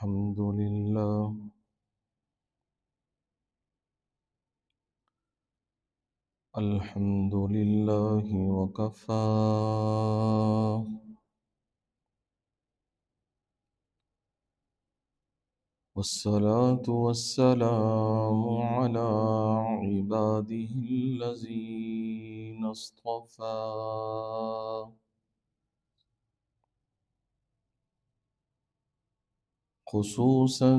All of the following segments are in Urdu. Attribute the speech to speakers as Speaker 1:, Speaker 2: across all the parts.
Speaker 1: الحمد لله الحمد لله وكفى والصلاة والسلام على عباده الذين اصطفى خصوصا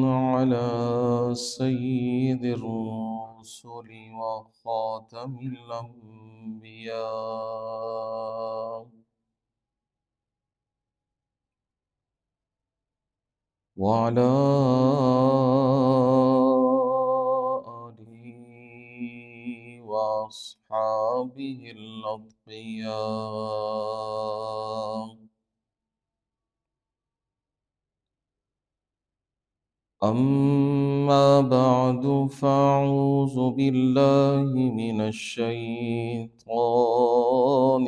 Speaker 1: على سيد الرسل وخاتم الأنبياء وعلى آله وأصحابه الأتقياء. أما بعد فأعوذ بالله من الشيطان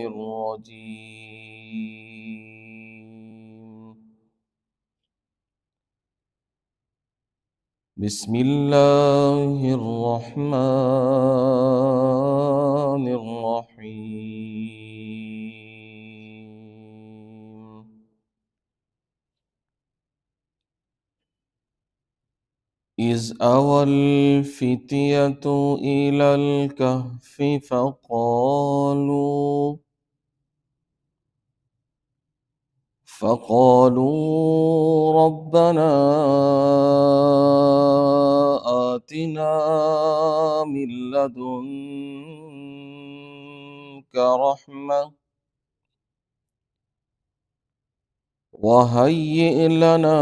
Speaker 1: الرجيم. بسم الله الرحمن الرحيم. إذ أوى الفتية إلى الكهف فقالوا ربنا آتنا من لدنك رحمة وهيئ لنا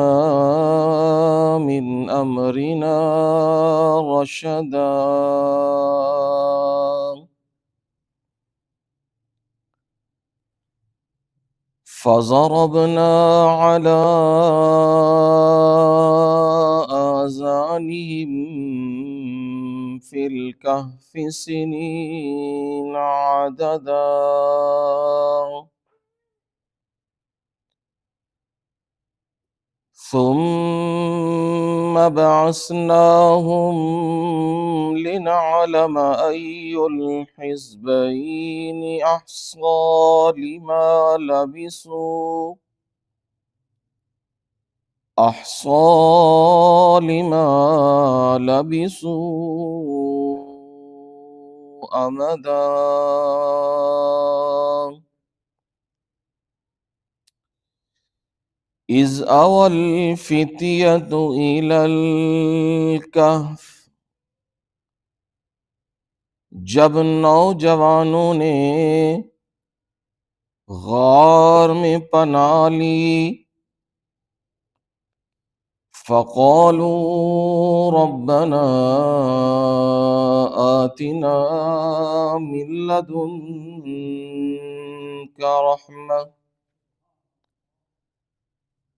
Speaker 1: من أمرنا رشدا. فضربنا على آذانهم في الكهف سنين عددا ثم بعثناهم لنعلم أي الحزبين أحصى لما لبثوا أمدا. إذ أوى الفتية إلى الكهف، جب نوجوانوں نے غار میں پناہ لی، فقالوا ربنا آتنا من لدنك رحمة،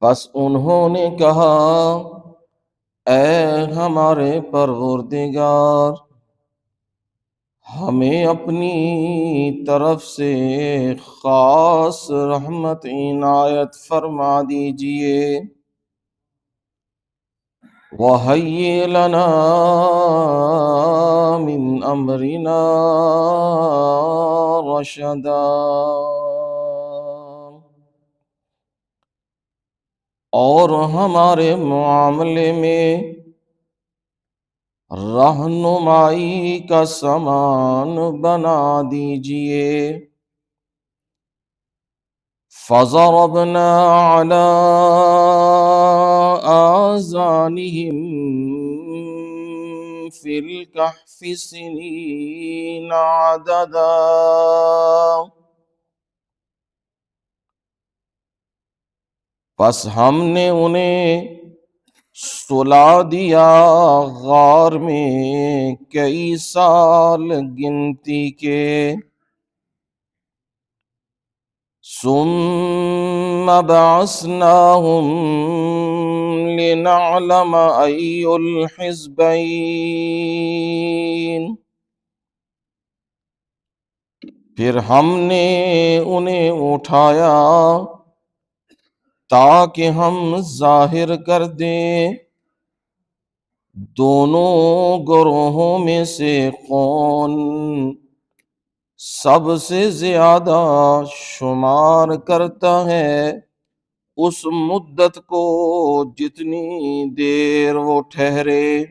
Speaker 1: بس انہوں نے کہا اے ہمارے پروردگار، ہمیں اپنی طرف سے خاص رحمت عنایت فرما دیجئے. وَهَيِّئْ لَنَا مِنْ أَمْرِنَا رَشَدًا، اور ہمارے معاملے میں رہنمائی کا سامان بنا دیجئے. فَضَرَبْنَا عَلَىٰ آذَانِهِمْ فِي الْكَهْفِ سِنِينَ عَدَدًا، پس ہم نے انہیں سلا دیا غار میں کئی سال گنتی کے. ثم بعثناهم لنعلم أي الحزبين، پھر ہم نے انہیں اٹھایا تاکہ ہم ظاہر کر دیں دونوں گروہوں میں سے کون سب سے زیادہ شمار کرتا ہے اس مدت کو جتنی دیر وہ ٹھہرے۔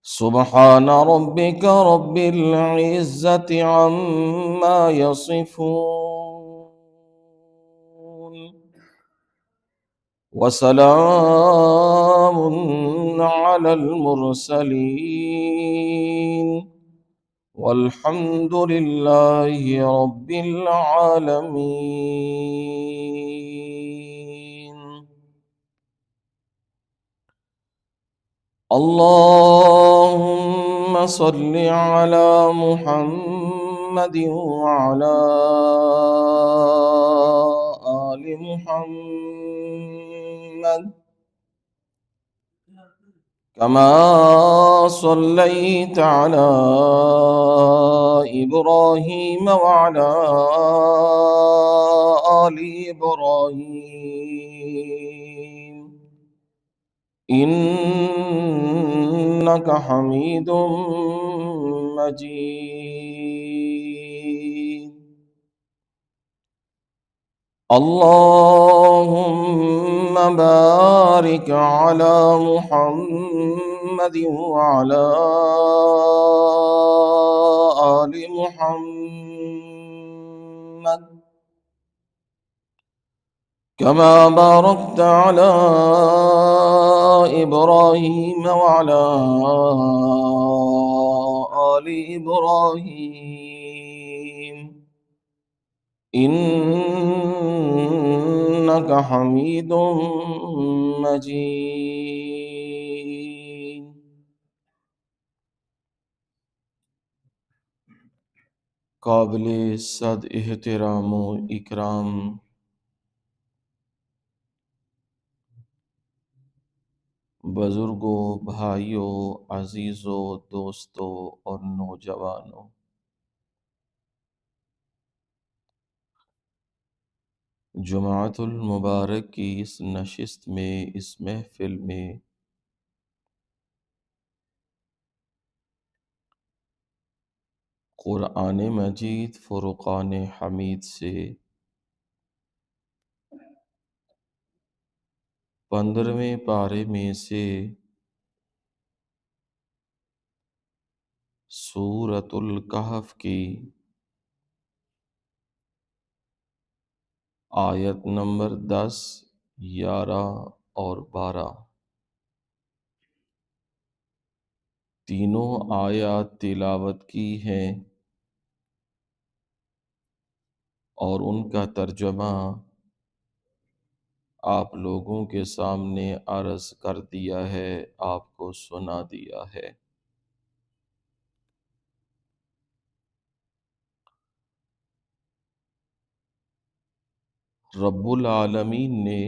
Speaker 1: سبحان ربک رب العزت عما یصفون وسلام علی المرسلین والحمد للہ رب العالمین۔ اللهم صل على محمد وعلى آل محمد كما صليت على إبراهيم وعلى آل إبراهيم إنك حميد مجيد۔ اللهم بارك على محمد وعلى آل محمد كما باركت على إبراهيم وعلى آل إبراهيم إنك حميد مجيد۔ قابل صد احترام و اکرام بزرگوں، بھائیوں، عزیزوں، دوستوں اور نوجوانوں، جمعۃ المبارک کی اس نشست میں، اس محفل میں قرآن مجید فرقان حمید سے 15ویں پارے میں سے سورۃ الکہف کی آیت نمبر 10، 11 اور 12 تینوں آیات تلاوت کی ہیں اور ان کا ترجمہ آپ لوگوں کے سامنے عرض کر دیا ہے، آپ کو سنا دیا ہے۔ رب العالمین نے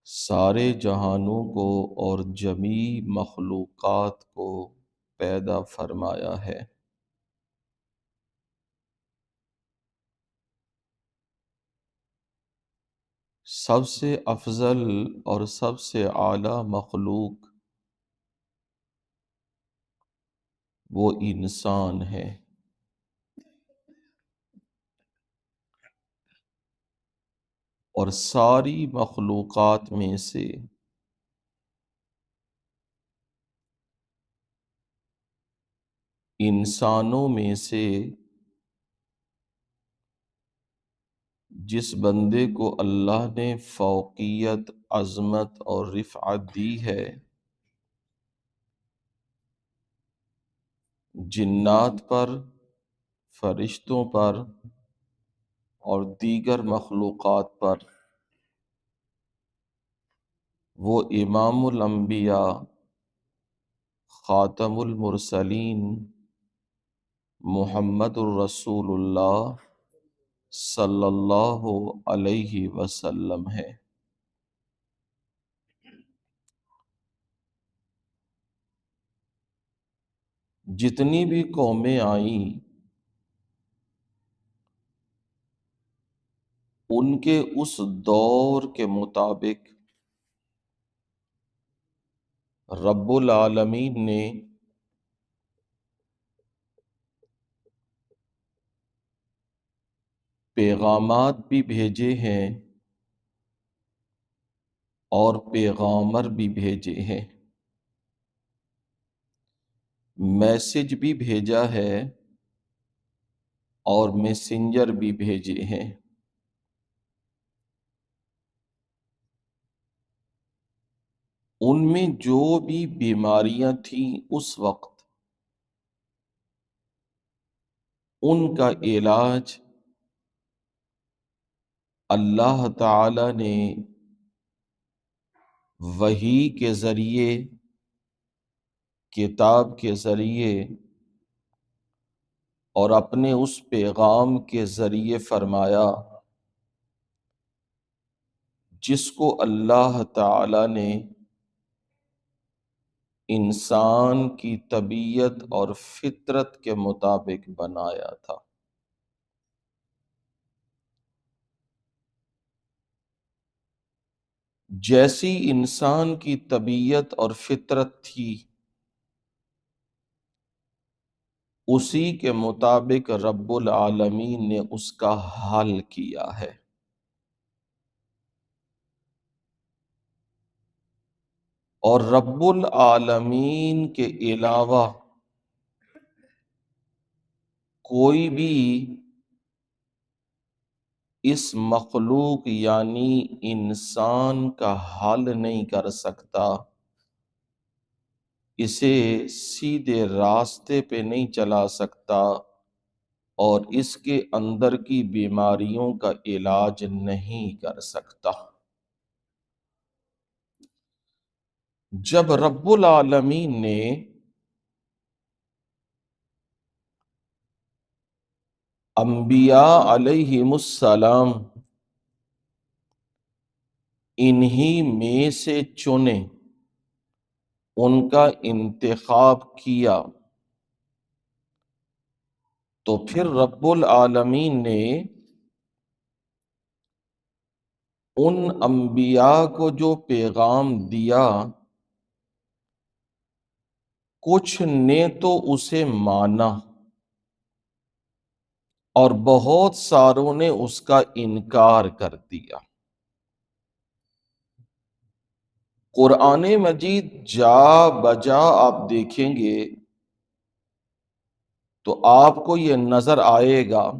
Speaker 1: سارے جہانوں کو اور جمیع مخلوقات کو پیدا فرمایا ہے۔ سب سے افضل اور سب سے اعلیٰ مخلوق وہ انسان ہے۔ اور ساری مخلوقات میں سے انسانوں میں سے جس بندے کو اللہ نے فوقیت، عظمت اور رفعت دی ہے، جنات پر، فرشتوں پر اور دیگر مخلوقات پر، وہ امام الانبیاء، خاتم المرسلین، محمد الرسول اللہ صلی اللہ علیہ وسلم ہے۔ جتنی بھی قومیں آئیں ان کے اس دور کے مطابق رب العالمین نے پیغامات بھی بھیجے ہیں اور پیغامبر بھی بھیجے ہیں، میسج بھی بھیجا ہے اور میسنجر بھی بھیجے ہیں۔ ان میں جو بھی بیماریاں تھیں اس وقت، ان کا علاج اللہ تعالی نے وحی کے ذریعے، کتاب کے ذریعے اور اپنے اس پیغام کے ذریعے فرمایا جس کو اللہ تعالی نے انسان کی طبیعت اور فطرت کے مطابق بنایا تھا۔ جیسی انسان کی طبیعت اور فطرت تھی اسی کے مطابق رب العالمین نے اس کا حل کیا ہے۔ اور رب العالمین کے علاوہ کوئی بھی اس مخلوق یعنی انسان کا حل نہیں کر سکتا، اسے سیدھے راستے پہ نہیں چلا سکتا اور اس کے اندر کی بیماریوں کا علاج نہیں کر سکتا۔ جب رب العالمین نے انبیاء علیہم السلام انہی میں سے چنے، ان کا انتخاب کیا، تو پھر رب العالمین نے ان انبیاء کو جو پیغام دیا کچھ نے تو اسے مانا اور بہت ساروں نے اس کا انکار کر دیا۔ قرآن مجید جا بجا آپ دیکھیں گے تو آپ کو یہ نظر آئے گا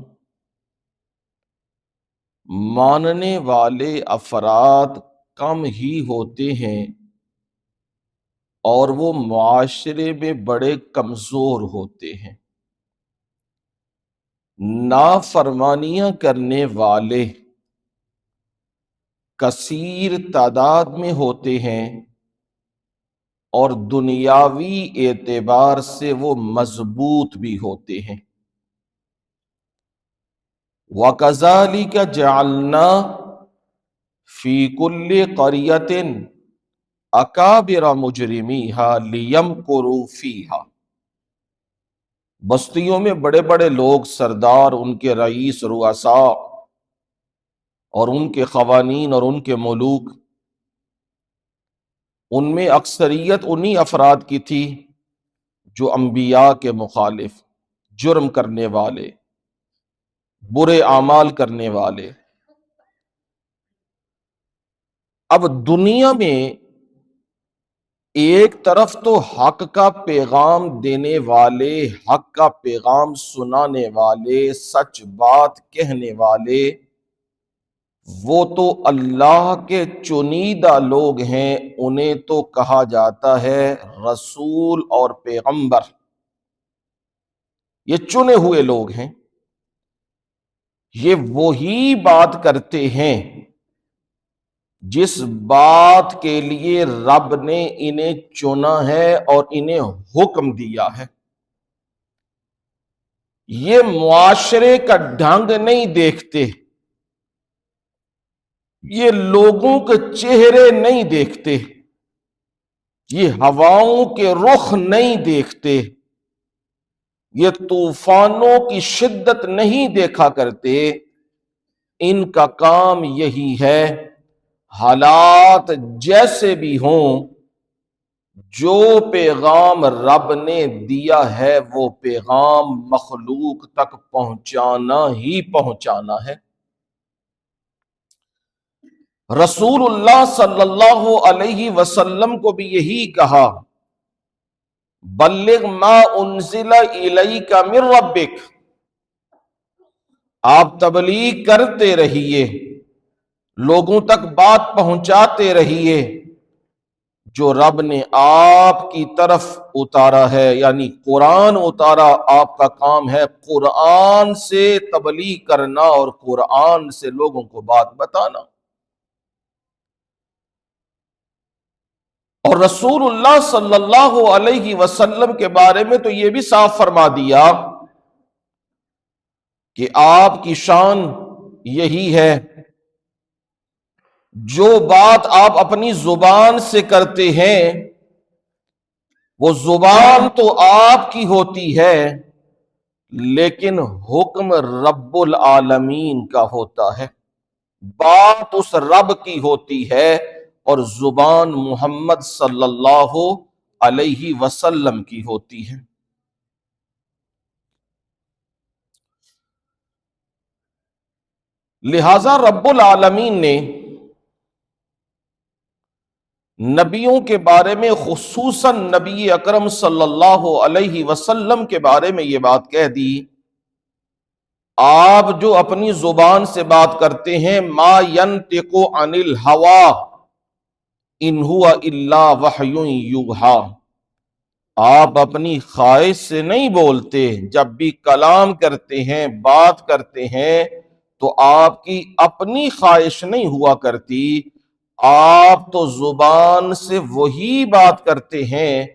Speaker 1: ماننے والے افراد کم ہی ہوتے ہیں اور وہ معاشرے میں بڑے کمزور ہوتے ہیں۔ نافرمانیاں کرنے والے کثیر تعداد میں ہوتے ہیں اور دنیاوی اعتبار سے وہ مضبوط بھی ہوتے ہیں۔ وَكَذَلِكَ جَعَلْنَا فِي كُلِّ قَرْيَةٍ أَكَابِرَ مُجْرِمِيهَا لِيَمْكُرُوا فِيهَا۔ بستیوں میں بڑے بڑے لوگ، سردار، ان کے رئیس، رؤساء اور ان کے قوانین اور ان کے ملوک، ان میں اکثریت انہی افراد کی تھی جو انبیاء کے مخالف، جرم کرنے والے، برے اعمال کرنے والے۔ اب دنیا میں ایک طرف تو حق کا پیغام دینے والے، حق کا پیغام سنانے والے، سچ بات کہنے والے، وہ تو اللہ کے چنیدہ لوگ ہیں، انہیں تو کہا جاتا ہے رسول اور پیغمبر، یہ چنے ہوئے لوگ ہیں، یہ وہی بات کرتے ہیں جس بات کے لیے رب نے انہیں چنا ہے اور انہیں حکم دیا ہے۔ یہ معاشرے کا ڈھنگ نہیں دیکھتے، یہ لوگوں کے چہرے نہیں دیکھتے، یہ ہواؤں کے رخ نہیں دیکھتے، یہ طوفانوں کی شدت نہیں دیکھا کرتے، ان کا کام یہی ہے، حالات جیسے بھی ہوں، جو پیغام رب نے دیا ہے وہ پیغام مخلوق تک پہنچانا ہی پہنچانا ہے۔ رسول اللہ صلی اللہ علیہ وسلم کو بھی یہی کہا، بلغ ما انزل الیک من ربک، آپ تبلیغ کرتے رہیے، لوگوں تک بات پہنچاتے رہیے جو رب نے آپ کی طرف اتارا ہے، یعنی قرآن اتارا، آپ کا کام ہے قرآن سے تبلیغ کرنا اور قرآن سے لوگوں کو بات بتانا۔ اور رسول اللہ صلی اللہ علیہ وسلم کے بارے میں تو یہ بھی صاف فرما دیا کہ آپ کی شان یہی ہے، جو بات آپ اپنی زبان سے کرتے ہیں وہ زبان تو آپ کی ہوتی ہے، لیکن حکم رب العالمین کا ہوتا ہے، بات اس رب کی ہوتی ہے اور زبان محمد صلی اللہ علیہ وسلم کی ہوتی ہے۔ لہذا رب العالمین نے نبیوں کے بارے میں، خصوصاً نبی اکرم صلی اللہ علیہ وسلم کے بارے میں یہ بات کہہ دی، آپ جو اپنی زبان سے بات کرتے ہیں، ما ینطق عن الہوا ان ہوا الا وحی یوحی، آپ اپنی خواہش سے نہیں بولتے، جب بھی کلام کرتے ہیں، بات کرتے ہیں تو آپ کی اپنی خواہش نہیں ہوا کرتی، آپ تو زبان سے وہی بات کرتے ہیں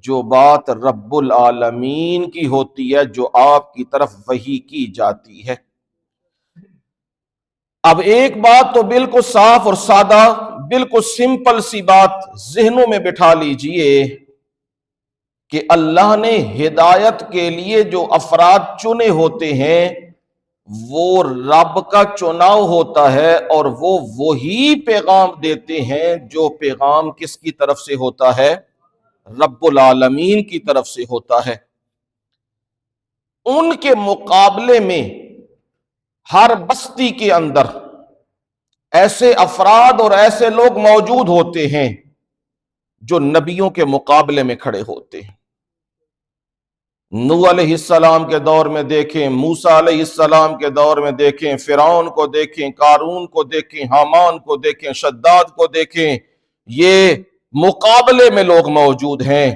Speaker 1: جو بات رب العالمین کی ہوتی ہے، جو آپ کی طرف وحی کی جاتی ہے۔ اب ایک بات تو بالکل صاف اور سادہ، بالکل سمپل سی بات ذہنوں میں بٹھا لیجئے کہ اللہ نے ہدایت کے لیے جو افراد چنے ہوتے ہیں وہ رب کا چناؤ ہوتا ہے، اور وہ وہی پیغام دیتے ہیں جو پیغام کس کی طرف سے ہوتا ہے؟ رب العالمین کی طرف سے ہوتا ہے۔ ان کے مقابلے میں ہر بستی کے اندر ایسے افراد اور ایسے لوگ موجود ہوتے ہیں جو نبیوں کے مقابلے میں کھڑے ہوتے ہیں۔ نوح علیہ السلام کے دور میں دیکھیں، موسیٰ علیہ السلام کے دور میں دیکھیں، فرعون کو دیکھیں، قارون کو دیکھیں، حامان کو دیکھیں، شداد کو دیکھیں، یہ مقابلے میں لوگ موجود ہیں۔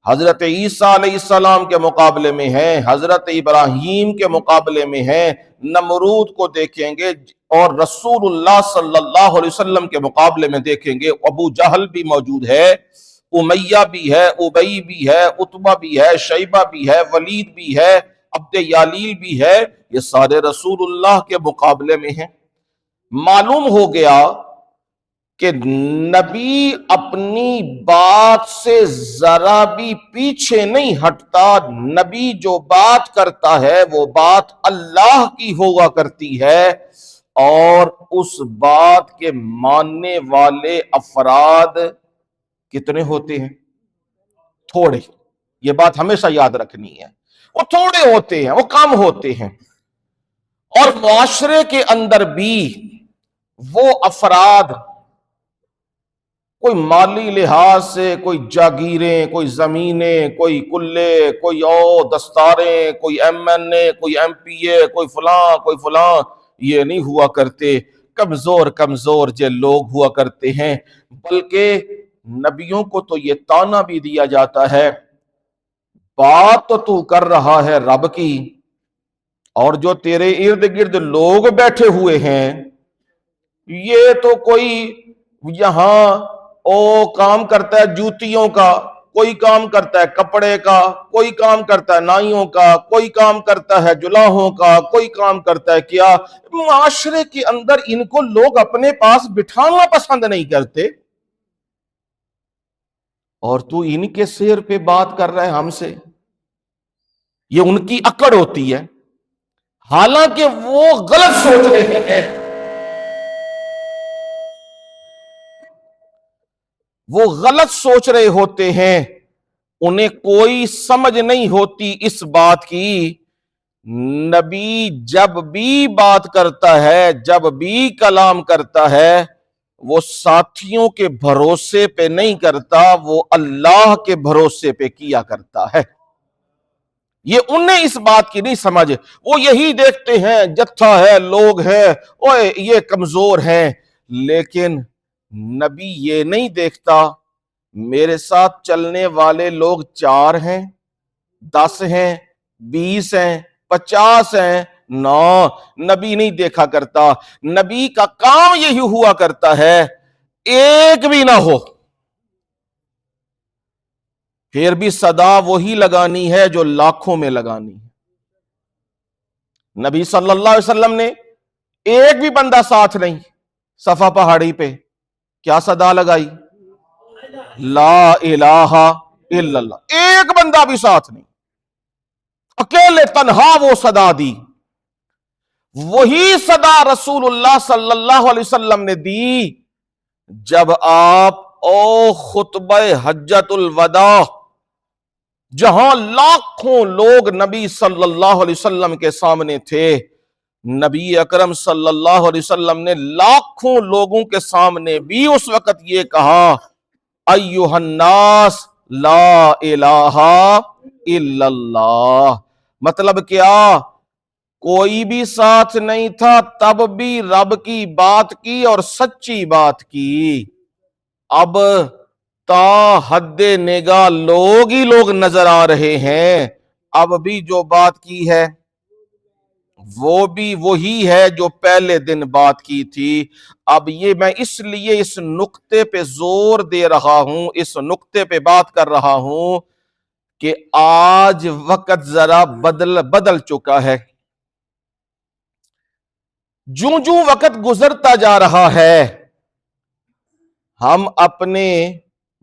Speaker 1: حضرت عیسیٰ علیہ السلام کے مقابلے میں ہیں، حضرت ابراہیم کے مقابلے میں ہیں، نمرود کو دیکھیں گے، اور رسول اللہ صلی اللہ علیہ وسلم کے مقابلے میں دیکھیں گے ابو جہل بھی موجود ہے، امیہ بھی ہے، ابی بھی ہے، عتبہ بھی ہے، شیبہ بھی ہے، ولید بھی ہے، عبد یالیل بھی ہے، یہ سارے رسول اللہ کے مقابلے میں ہیں۔ معلوم ہو گیا کہ نبی اپنی بات سے ذرا بھی پیچھے نہیں ہٹتا، نبی جو بات کرتا ہے وہ بات اللہ کی ہوا کرتی ہے، اور اس بات کے ماننے والے افراد کتنے ہوتے ہیں؟ تھوڑے۔ یہ بات ہمیشہ یاد رکھنی ہے، وہ تھوڑے ہوتے ہیں، وہ کم ہوتے ہیں، اور معاشرے کے اندر بھی وہ افراد کوئی مالی لحاظ سے، کوئی جاگیریں، کوئی زمینیں، کوئی قلعے، کوئی دستاریں، کوئی ایم این اے، کوئی ایم پی اے، کوئی فلاں کوئی فلاں، یہ نہیں ہوا کرتے، کمزور کمزور جو لوگ ہوا کرتے ہیں۔ بلکہ نبیوں کو تو یہ طعنہ بھی دیا جاتا ہے، بات تو کر رہا ہے رب کی، اور جو تیرے ارد گرد لوگ بیٹھے ہوئے ہیں یہ تو کوئی یہاں کام کرتا ہے جوتیوں کا، کوئی کام کرتا ہے کپڑے کا، کوئی کام کرتا ہے نائیوں کا، کوئی کام کرتا ہے جلاحوں کا، کوئی کام کرتا ہے کیا۔ معاشرے کے اندر ان کو لوگ اپنے پاس بٹھانا پسند نہیں کرتے، اور تو ان کے سیر پہ بات کر رہا ہے ہم سے۔ یہ ان کی اکڑ ہوتی ہے۔ حالانکہ وہ غلط سوچ رہے ہیں، وہ غلط سوچ رہے ہوتے ہیں، انہیں کوئی سمجھ نہیں ہوتی اس بات کی نبی جب بھی بات کرتا ہے، جب بھی کلام کرتا ہے، وہ ساتھیوں کے بھروسے پہ نہیں کرتا، وہ اللہ کے بھروسے پہ کیا کرتا ہے۔ یہ انہیں اس بات کی نہیں سمجھ، وہ یہی دیکھتے ہیں جتھا ہے، لوگ ہیں، اوے یہ کمزور ہیں، لیکن نبی یہ نہیں دیکھتا میرے ساتھ چلنے والے لوگ 4 ہیں، 10 ہیں، 20 ہیں، 50 ہیں، نو، نبی نہیں دیکھا کرتا۔ نبی کا کام یہی ہوا کرتا ہے ایک بھی نہ ہو، پھر بھی صدا وہی لگانی ہے جو لاکھوں میں لگانی ہے۔ نبی صلی اللہ علیہ وسلم نے ایک بھی بندہ ساتھ نہیں، صفا پہاڑی پہ کیا صدا لگائی؟ لا الہ الا اللہ، ایک بندہ بھی ساتھ نہیں، اکیلے تنہا وہ صدا دی۔ وہی صدا رسول اللہ صلی اللہ علیہ وسلم نے دی جب آپ خطبہ حجت الوداع، جہاں لاکھوں لوگ نبی صلی اللہ علیہ وسلم کے سامنے تھے، نبی اکرم صلی اللہ علیہ وسلم نے لاکھوں لوگوں کے سامنے بھی اس وقت یہ کہا، ایھا الناس لا الہ الا اللہ۔ مطلب کیا؟ کوئی بھی ساتھ نہیں تھا، تب بھی رب کی بات کی اور سچی بات کی۔ اب تا حد نگاہ لوگ ہی لوگ نظر آ رہے ہیں، اب بھی جو بات کی ہے وہ بھی وہی ہے جو پہلے دن بات کی تھی۔ اب یہ میں اس لیے اس نقطے پہ زور دے رہا ہوں، اس نقطے پہ بات کر رہا ہوں کہ آج وقت ذرا بدل چکا ہے۔ جوں جوں وقت گزرتا جا رہا ہے، ہم اپنے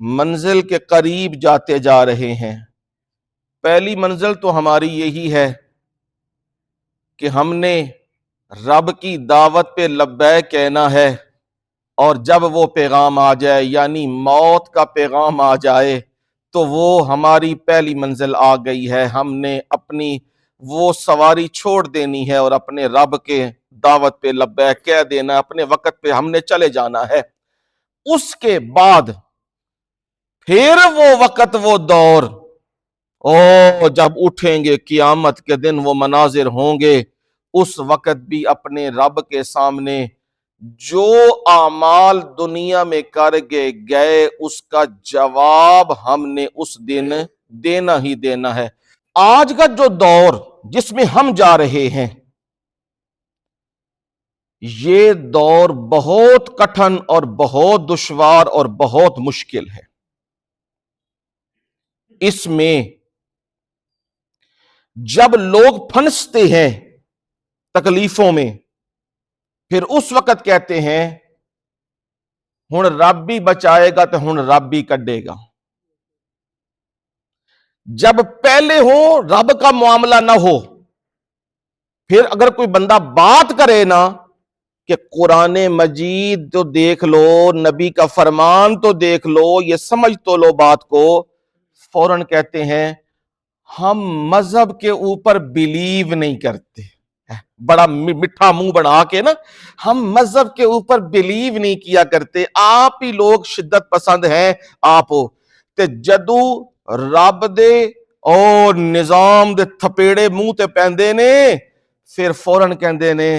Speaker 1: منزل کے قریب جاتے جا رہے ہیں۔ پہلی منزل تو ہماری یہی ہے کہ ہم نے رب کی دعوت پہ لبیک کہنا ہے، اور جب وہ پیغام آ جائے، یعنی موت کا پیغام آ جائے، تو وہ ہماری پہلی منزل آ گئی ہے۔ ہم نے اپنی وہ سواری چھوڑ دینی ہے اور اپنے رب کے دعوت پہ لبیک کہہ دینا، اپنے وقت پہ ہم نے چلے جانا ہے۔ اس کے بعد پھر وہ وقت، وہ دور، جب اٹھیں گے قیامت کے دن، وہ مناظر ہوں گے، اس وقت بھی اپنے رب کے سامنے جو اعمال دنیا میں کر کے گئے، اس کا جواب ہم نے اس دن دینا ہی دینا ہے۔ آج کا جو دور جس میں ہم جا رہے ہیں، یہ دور بہت کٹھن اور بہت دشوار اور بہت مشکل ہے۔ اس میں جب لوگ پھنستے ہیں تکلیفوں میں، پھر اس وقت کہتے ہیں ہن رب بھی بچائے گا تو ہن رب بھی کڈے گا۔ جب پہلے ہو رب کا معاملہ نہ ہو، پھر اگر کوئی بندہ بات کرے نا کہ قرآن مجید تو دیکھ لو، نبی کا فرمان تو دیکھ لو، یہ سمجھ تو لو بات کو، فوراً کہتے ہیں ہم مذہب کے اوپر بلیو نہیں کرتے۔ بڑا مٹھا منہ بنا کے نا، ہم مذہب کے اوپر بلیو نہیں کیا کرتے، آپ ہی لوگ شدت پسند ہیں۔ آپ تے جدو رب دے اور نظام دے تھپیڑے منہ تے پیندے نے، پھر فوراً کہندے نے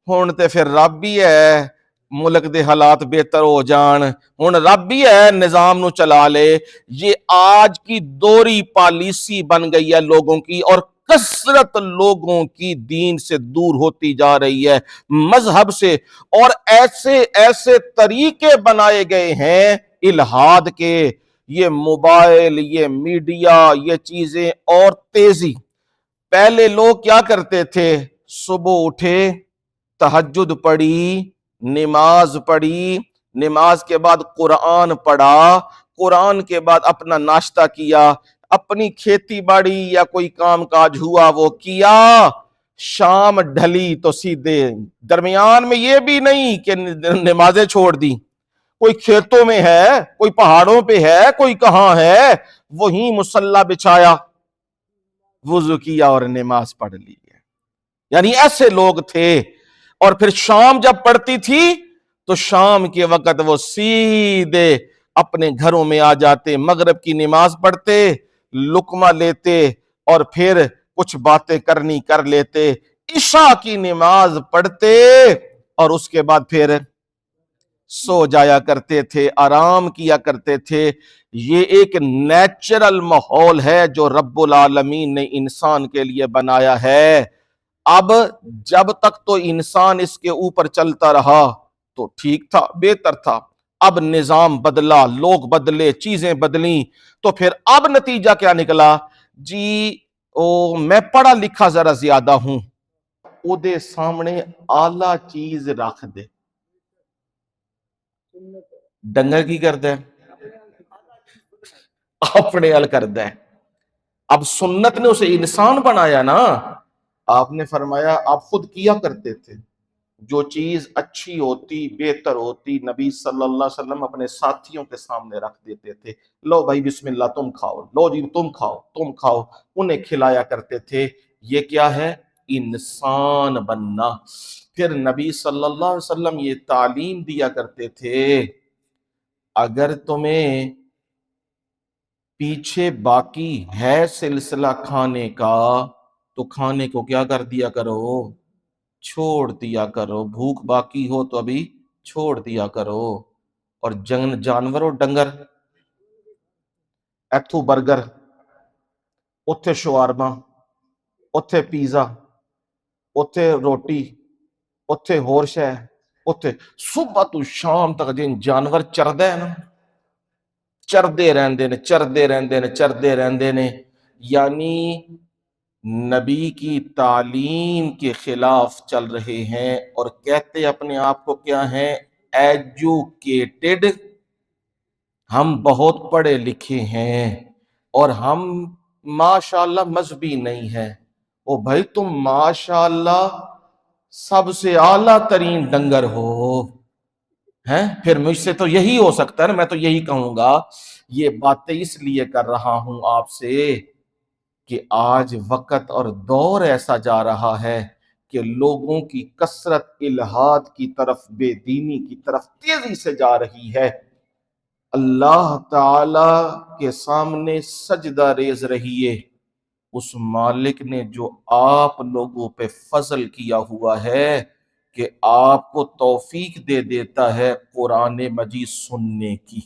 Speaker 1: ہن تے پھر رب بھی ہے، ملک دے حالات بہتر ہو جان، ہن رب بھی ہے، نظام نو چلا لے۔ یہ آج کی دوری پالیسی بن گئی ہے لوگوں کی، اور کثرت لوگوں کی دین سے دور ہوتی جا رہی ہے، مذہب سے، اور ایسے ایسے طریقے بنائے گئے ہیں الہاد کے، یہ موبائل، یہ میڈیا، یہ چیزیں اور تیزی۔ پہلے لوگ کیا کرتے تھے؟ صبح اٹھے، تہجد پڑھی، نماز پڑھی، نماز کے بعد قرآن پڑھا، قرآن کے بعد اپنا ناشتہ کیا، اپنی کھیتی باڑی یا کوئی کام کاج ہوا وہ کیا، شام ڈھلی تو سیدھے درمیان میں یہ بھی نہیں کہ نمازیں چھوڑ دی، کوئی کھیتوں میں ہے، کوئی پہاڑوں پہ ہے، کوئی کہاں ہے، وہیں مصلی بچھایا، وضو کیا اور نماز پڑھ لی ہے۔ یعنی ایسے لوگ تھے۔ اور پھر شام جب پڑتی تھی تو شام کے وقت وہ سیدھے اپنے گھروں میں آ جاتے، مغرب کی نماز پڑھتے، لقمہ لیتے اور پھر کچھ باتیں کرنی کر لیتے، عشاء کی نماز پڑھتے اور اس کے بعد پھر سو جایا کرتے تھے، آرام کیا کرتے تھے۔ یہ ایک نیچرل ماحول ہے جو رب العالمین نے انسان کے لیے بنایا ہے۔ اب جب تک تو انسان اس کے اوپر چلتا رہا تو ٹھیک تھا، بہتر تھا۔ اب نظام بدلا، لوگ بدلے، چیزیں بدلیں، تو پھر اب نتیجہ کیا نکلا؟ جی میں پڑھا لکھا ذرا زیادہ ہوں، او دے سامنے اعلیٰ چیز رکھ دے، ڈنگر کی کرتا ہے؟ اپنے ال کرتا ہے۔ اب سنت نے اسے انسان بنایا نا۔ آپ نے فرمایا آپ خود کیا کرتے تھے، جو چیز اچھی ہوتی، بہتر ہوتی، نبی صلی اللہ علیہ وسلم اپنے ساتھیوں کے سامنے رکھ دیتے تھے، لو بھائی بسم اللہ تم کھاؤ، لو جی تم کھاؤ، تم کھاؤ، انہیں کھلایا کرتے تھے۔ یہ کیا ہے؟ انسان بننا۔ پھر نبی صلی اللہ علیہ وسلم یہ تعلیم دیا کرتے تھے، اگر تمہیں پیچھے باقی ہے سلسلہ کھانے کا تو کھانے کو کیا کر دیا کرو؟ چھوڑ دیا کرو۔ بھوک باقی ہو تو ابھی چھوڑ دیا کرو۔ اور جانوروں ڈنگر، ایتھو برگر، اتھے شوارما، اتھے پیزا، اتھے روٹی، اتھے ہور شے، اتھے صبح تو شام تک جن جانور چردے ہیں نا، چردے رہندے نے، چردے رہندے نے، چردے رہندے نے۔ یعنی نبی کی تعلیم کے خلاف چل رہے ہیں اور کہتے اپنے آپ کو کیا ہیں؟ ایجوکیٹڈ، ہم بہت پڑھے لکھے ہیں اور ہم ماشاءاللہ مذہبی نہیں ہیں۔ او بھائی تم ماشاءاللہ سب سے اعلیٰ ترین ڈنگر ہو ہیں، پھر مجھ سے تو یہی ہو سکتا ہے نا، میں تو یہی کہوں گا۔ یہ باتیں اس لیے کر رہا ہوں آپ سے کہ آج وقت اور دور ایسا جا رہا ہے کہ لوگوں کی کثرت الہاد کی طرف، بے دینی کی طرف تیزی سے جا رہی ہے۔ اللہ تعالی کے سامنے سجدہ ریز رہیے، اس مالک نے جو آپ لوگوں پہ فضل کیا ہوا ہے کہ آپ کو توفیق دے دیتا ہے قرآن مجید سننے کی،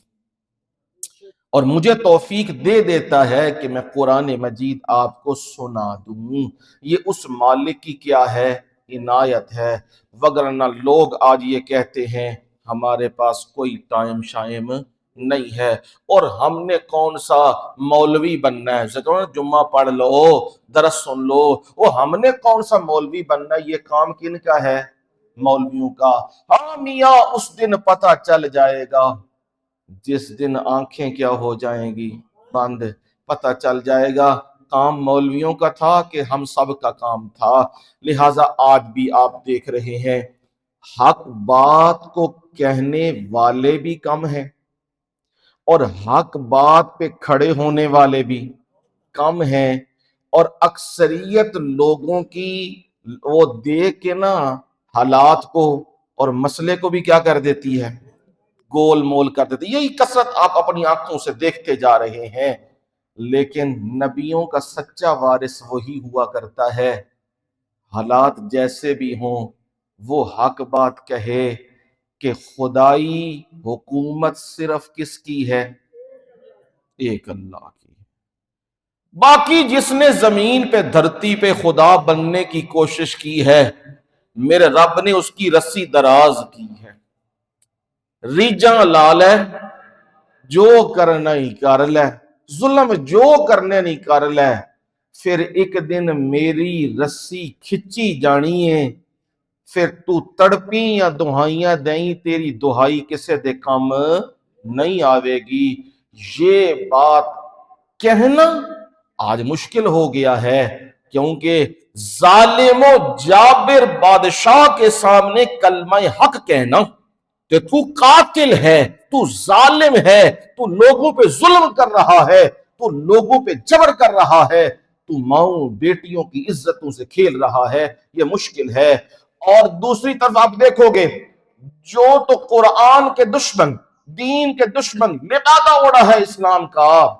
Speaker 1: اور مجھے توفیق دے دیتا ہے کہ میں قرآن مجید آپ کو سنا دوں۔ یہ اس مالک کی کیا ہے؟ عنایت ہے۔ وگرنہ لوگ آج یہ کہتے ہیں ہمارے پاس کوئی ٹائم شائم نہیں ہے، اور ہم نے کون سا مولوی بننا ہے؟ جمعہ پڑھ لو، درس سن لو، وہ ہم نے کون سا مولوی بننا ہے؟ یہ کام کن کا ہے؟ مولویوں کا۔ ہاں میاں اس دن پتہ چل جائے گا جس دن آنکھیں کیا ہو جائیں گی؟ بند۔ پتہ چل جائے گا کام مولویوں کا تھا کہ ہم سب کا کام تھا۔ لہٰذا آج بھی آپ دیکھ رہے ہیں حق بات کو کہنے والے بھی کم ہیں اور حق بات پہ کھڑے ہونے والے بھی کم ہیں، اور اکثریت لوگوں کی وہ دیکھ کے نا حالات کو اور مسئلے کو بھی کیا کر دیتی ہے؟ گول مول کر دیتی۔ یہی کثرت آپ اپنی آنکھوں سے دیکھتے جا رہے ہیں۔ لیکن نبیوں کا سچا وارث وہی ہوا کرتا ہے، حالات جیسے بھی ہوں وہ حق بات کہے کہ خدائی حکومت صرف کس کی ہے؟ ایک اللہ کی۔ باقی جس نے زمین پہ دھرتی پہ خدا بننے کی کوشش کی ہے، میرے رب نے اس کی رسی دراز کی ہے۔ ریجاں لال ہے، جو کرنا ہی کر لے، ظلم جو کرنے نہیں کر لے، پھر ایک دن میری رسی کھچی جانی ہے، پھر تو تڑپی یا دہائیاں دیں، تیری دہائی کسے دے کم نہیں آوے گی۔ یہ بات کہنا آج مشکل ہو گیا ہے، کیونکہ ظالم و جابر بادشاہ کے سامنے کلمہ حق کہنا کہ تو قاتل ہے، تو ظالم ہے، تو لوگوں پہ ظلم کر رہا ہے، تو لوگوں پہ جبر کر رہا ہے، تو ماؤں بیٹیوں کی عزتوں سے کھیل رہا ہے، یہ مشکل ہے۔ اور دوسری طرف آپ دیکھو گے جو تو قرآن کے دشمن، دین کے دشمن، لبادہ اڑا ہے اسلام کا،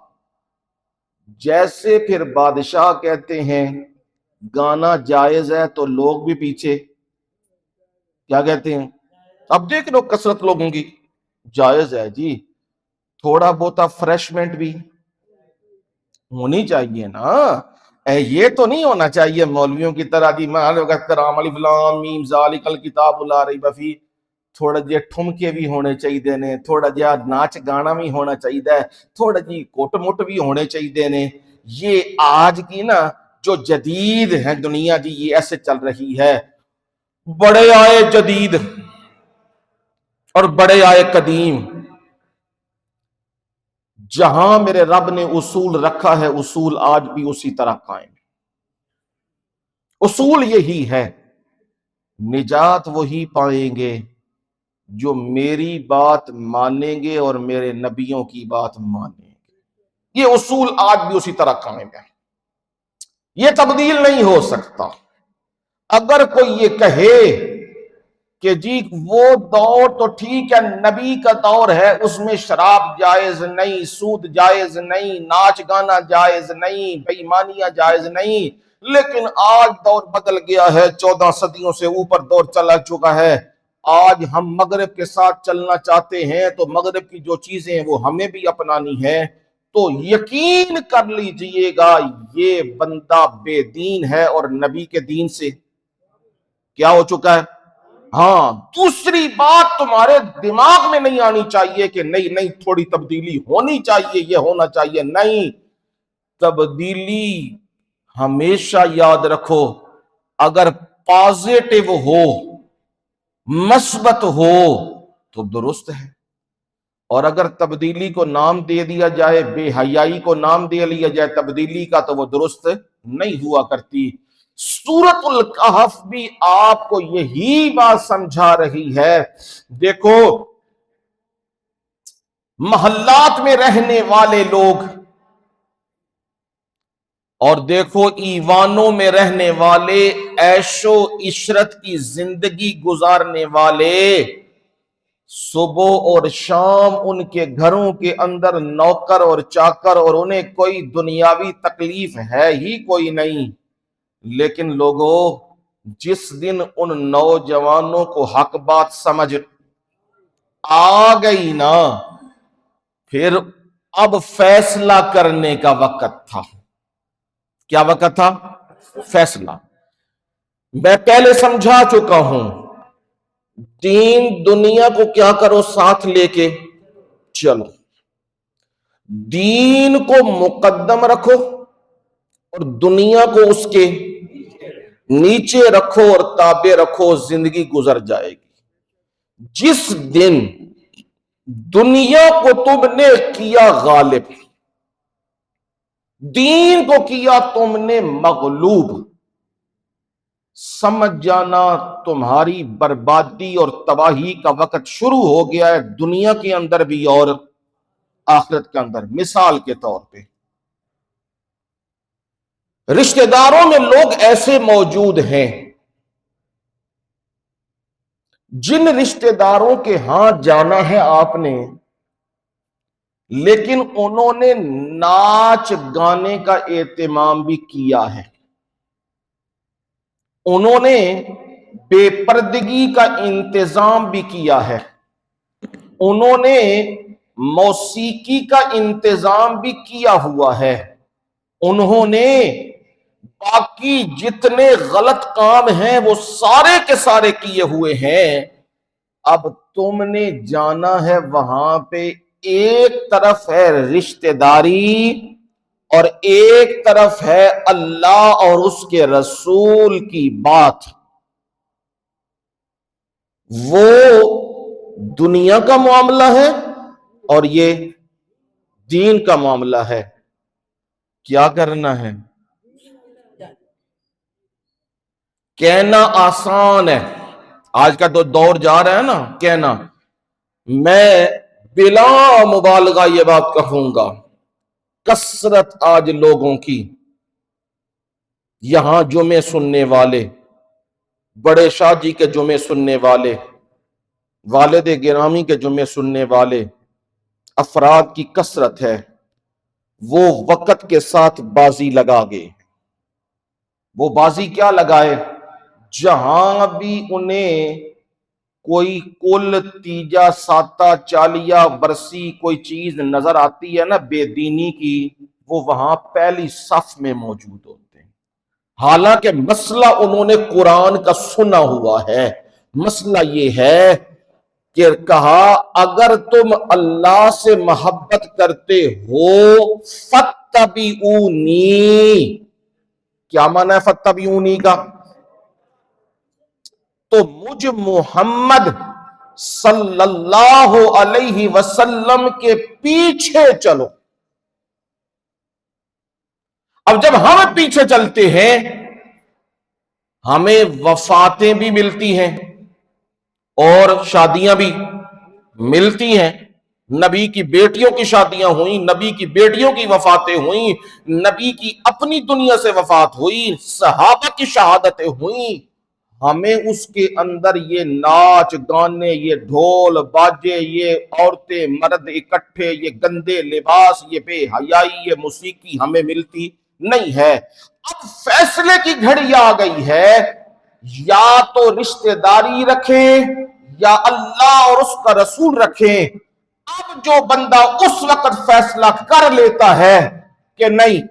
Speaker 1: جیسے پھر بادشاہ کہتے ہیں گانا جائز ہے تو لوگ بھی پیچھے کیا کہتے ہیں؟ اب دیکھ لو کثرت لوگوں کی، جائز ہے جی، تھوڑا بہت فریشمنٹ بھی ہونی چاہیے نا، یہ تو نہیں ہونا چاہیے مولویوں کی طرح دی الف لام میم ذالک الکتاب لا ریب فیہ، تھوڑا جہا ٹھمکے بھی ہونے چاہیے نے، تھوڑا جہا ناچ گانا بھی ہونا چاہیے، تھوڑا جی کوٹ موٹ بھی ہونے چاہیے نے۔ یہ آج کی نا جو جدید ہے دنیا جی، یہ ایسے چل رہی ہے، بڑے آئے جدید اور بڑے آئے قدیم، جہاں میرے رب نے اصول رکھا ہے اصول آج بھی اسی طرح قائم ہے۔ اصول یہی ہے، نجات وہی پائیں گے جو میری بات مانیں گے اور میرے نبیوں کی بات مانیں گے، یہ اصول آج بھی اسی طرح قائم ہے، یہ تبدیل نہیں ہو سکتا۔ اگر کوئی یہ کہے کہ جی وہ دور تو ٹھیک ہے، نبی کا دور ہے، اس میں شراب جائز نہیں، سود جائز نہیں، ناچ گانا جائز نہیں، بے ایمانیاں جائز نہیں، لیکن آج دور بدل گیا ہے، 14 صدیوں سے اوپر دور چلا چکا ہے، آج ہم مغرب کے ساتھ چلنا چاہتے ہیں تو مغرب کی جو چیزیں ہیں وہ ہمیں بھی اپنانی ہیں، تو یقین کر لیجئے گا یہ بندہ بے دین ہے اور نبی کے دین سے کیا ہو چکا ہے۔ ہاں، دوسری بات تمہارے دماغ میں نہیں آنی چاہیے کہ نہیں نہیں تھوڑی تبدیلی ہونی چاہیے، یہ ہونا چاہیے، نہیں، تبدیلی ہمیشہ یاد رکھو اگر پازیٹو ہو، مثبت ہو تو درست ہے، اور اگر تبدیلی کو نام دے دیا جائے، بے حیائی کو نام دے لیا جائے تبدیلی کا، تو وہ درست نہیں ہوا کرتی۔ سورۃ الکہف بھی آپ کو یہی بات سمجھا رہی ہے۔ دیکھو محلات میں رہنے والے لوگ اور دیکھو ایوانوں میں رہنے والے، عیش و عشرت کی زندگی گزارنے والے، صبح اور شام ان کے گھروں کے اندر نوکر اور چاکر، اور انہیں کوئی دنیاوی تکلیف ہے ہی کوئی نہیں، لیکن لوگوں جس دن ان نوجوانوں کو حق بات سمجھ آ گئی نا، پھر اب فیصلہ کرنے کا وقت تھا۔ کیا وقت تھا؟ فیصلہ۔ میں پہلے سمجھا چکا ہوں، دین دنیا کو کیا کرو ساتھ لے کے چلو، دین کو مقدم رکھو اور دنیا کو اس کے نیچے رکھو اور تابع رکھو، زندگی گزر جائے گی۔ جس دن دنیا کو تم نے کیا غالب، دین کو کیا تم نے مغلوب، سمجھ جانا تمہاری بربادی اور تباہی کا وقت شروع ہو گیا ہے، دنیا کے اندر بھی اور آخرت کے اندر۔ مثال کے طور پہ رشتہ داروں میں لوگ ایسے موجود ہیں جن رشتہ داروں کے ہاں جانا ہے آپ نے، لیکن انہوں نے ناچ گانے کا اہتمام بھی کیا ہے، انہوں نے بے پردگی کا انتظام بھی کیا ہے، انہوں نے موسیقی کا انتظام بھی کیا ہوا ہے، انہوں نے باقی جتنے غلط کام ہیں وہ سارے کے سارے کیے ہوئے ہیں۔ اب تم نے جانا ہے وہاں پہ، ایک طرف ہے رشتہ داری اور ایک طرف ہے اللہ اور اس کے رسول کی بات، وہ دنیا کا معاملہ ہے اور یہ دین کا معاملہ ہے۔ کیا کرنا ہے؟ کہنا آسان ہے، آج کا تو دور جا رہا ہے نا کہنا، میں بلا مبالغہ یہ بات کہوں گا، کثرت آج لوگوں کی یہاں جمعے سننے والے، بڑے شاہ جی کے جمعے سننے والے، والد گرامی کے جمعے سننے والے افراد کی کثرت ہے، وہ وقت کے ساتھ بازی لگا گئے۔ وہ بازی کیا لگائے؟ جہاں بھی انہیں کوئی کل تیجا ساتہ چالیہ برسی کوئی چیز نظر آتی ہے نا بے دینی کی، وہ وہاں پہلی صف میں موجود ہوتے ہیں، حالانکہ مسئلہ انہوں نے قرآن کا سنا ہوا ہے۔ مسئلہ یہ ہے کہ کہا اگر تم اللہ سے محبت کرتے ہو فَاتَّبِعُونِی، کیا معنی ہے فَاتَّبِعُونِی کا؟ تو مجھ محمد صلی اللہ علیہ وسلم کے پیچھے چلو۔ اب جب ہم پیچھے چلتے ہیں ہمیں وفاتیں بھی ملتی ہیں اور شادیاں بھی ملتی ہیں، نبی کی بیٹیوں کی شادیاں ہوئیں، نبی کی بیٹیوں کی وفاتیں ہوئیں، نبی کی اپنی دنیا سے وفات ہوئی، صحابہ کی شہادتیں ہوئیں، ہمیں اس کے اندر یہ ناچ گانے، یہ ڈھول باجے، یہ عورتیں مرد اکٹھے، یہ گندے لباس، یہ بے حیائی، یہ موسیقی ہمیں ملتی نہیں ہے۔ اب فیصلے کی گھڑی آ گئی ہے، یا تو رشتہ داری رکھیں یا اللہ اور اس کا رسول رکھیں۔ اب جو بندہ اس وقت فیصلہ کر لیتا ہے کہ نہیں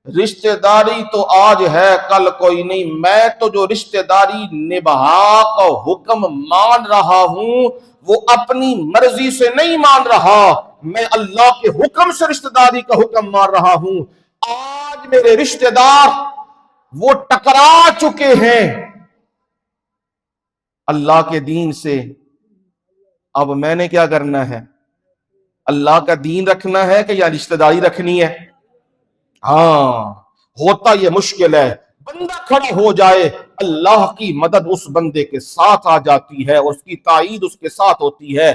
Speaker 1: رشتہ داری تو آج ہے کل کوئی نہیں، میں تو جو رشتہ داری نبھا کا حکم مان رہا ہوں وہ اپنی مرضی سے نہیں مان رہا، میں اللہ کے حکم سے رشتہ داری کا حکم مان رہا ہوں۔ آج میرے رشتہ دار وہ ٹکرا چکے ہیں اللہ کے دین سے، اب میں نے کیا کرنا ہے؟ اللہ کا دین رکھنا ہے کہ یا رشتہ داری رکھنی ہے؟ ہاں، ہوتا یہ مشکل ہے، بندہ کھڑا ہو جائے اللہ کی مدد اس بندے کے ساتھ آ جاتی ہے، اس کی تائید اس کے ساتھ ہوتی ہے۔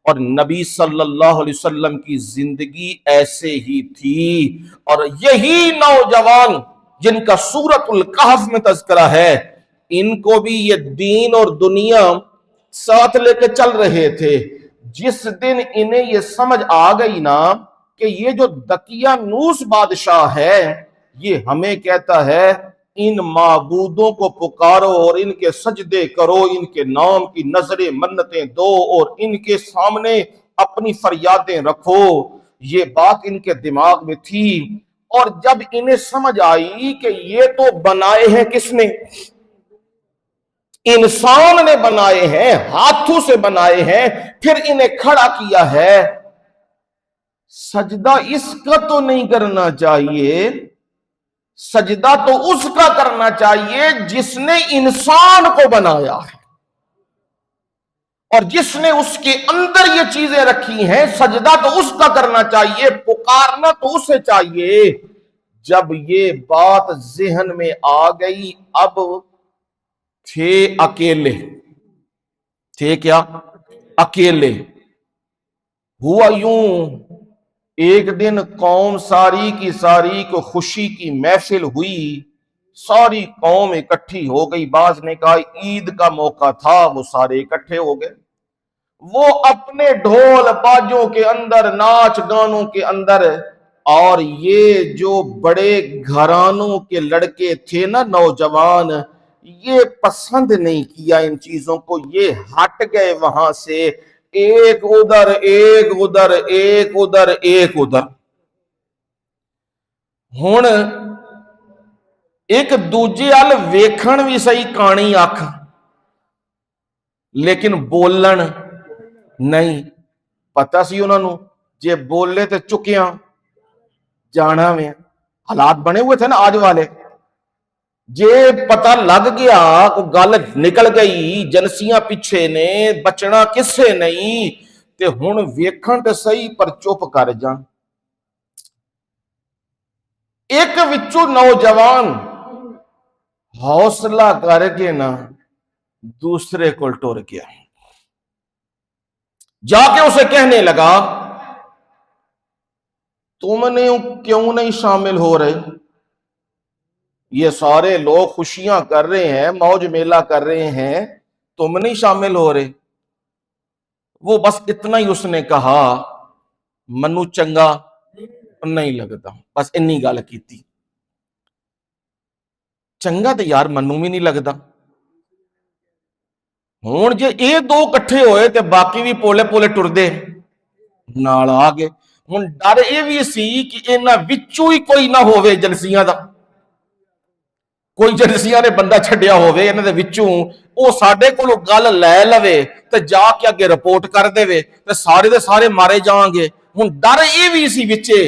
Speaker 1: اور نبی صلی اللہ علیہ وسلم کی زندگی ایسے ہی تھی، اور یہی نوجوان جن کا سورۃ الکہف میں تذکرہ ہے، ان کو بھی یہ دین اور دنیا ساتھ لے کے چل رہے تھے۔ جس دن انہیں یہ سمجھ آ گئی نا کہ یہ جو دقیانوس بادشاہ ہے یہ ہمیں کہتا ہے ان معبودوں کو پکارو اور ان کے سجدے کرو، ان کے نام کی نظریں منتیں دو اور ان کے سامنے اپنی فریادیں رکھو، یہ بات ان کے دماغ میں تھی۔ اور جب انہیں سمجھ آئی کہ یہ تو بنائے ہیں کس نے؟ انسان نے بنائے ہیں، ہاتھوں سے بنائے ہیں، پھر انہیں کھڑا کیا ہے، سجدہ اس کا تو نہیں کرنا چاہیے، سجدہ تو اس کا کرنا چاہیے جس نے انسان کو بنایا ہے اور جس نے اس کے اندر یہ چیزیں رکھی ہیں، سجدہ تو اس کا کرنا چاہیے، پکارنا تو اسے چاہیے۔ جب یہ بات ذہن میں آ گئی، اب تھے اکیلے، تھے کیا؟ اکیلے۔ ہوا یوں، ایک دن قوم ساری کی ساری کو خوشی کی محفل ہوئی، ساری قوم اکٹھی ہو گئی، بعض نے کہا عید کا موقع تھا، وہ سارے اکٹھے ہو گئے، وہ اپنے ڈھول باجوں کے اندر، ناچ گانوں کے اندر، اور یہ جو بڑے گھرانوں کے لڑکے تھے نا نوجوان، یہ پسند نہیں کیا ان چیزوں کو، یہ ہٹ گئے وہاں سے، ایک ادھر ایک ادھر ایک ادھر ایک ادھر۔ ہن ایک دوجے ال ویکھن بھی صحیح کانی اکھ لیکن بولن نہیں، پتہ سی انہوں نے جے بولے تے چکیاں جانا میں، حالات بنے ہوئے تھے نا آج والے، جے پتہ لگ گیا کو گل نکل گئی، جنسیاں پیچھے نے، بچنا کسے نہیں، تے ہن ویکھن تے صحیح پر چپ کر جان۔ ایک وچوں نوجوان حوصلہ کر کے نا دوسرے کو ٹر گیا، جا کے اسے کہنے لگا تم نے کیوں نہیں شامل ہو رہے؟ یہ سارے لوگ خوشیاں کر رہے ہیں، موج میلہ کر رہے ہیں، تم نہیں شامل ہو رہے؟ وہ بس اتنا ہی اس نے کہا، منو چنگا نہیں لگتا، بس انی گل کیتی۔ چنگا تو یار منو بھی نہیں لگتا۔ ہوں جے یہ دو کٹھے ہوئے تے باقی بھی پولے پولے ٹردے نال آ گئے۔ ہوں ڈر یہ بھی سی کہ انہاں وچوں ہی کوئی نہ ہووے جنسیاں دا، کوئی جنسیاں نے بندہ چھڈیا ہووے انہاں دے وچوں، او ساڈے کولوں گل لے لوے تے جا کے اگے رپورٹ کر دے تے سارے دے سارے مارے جاواں گے۔ ہوں ڈر یہ بھی سی وچے،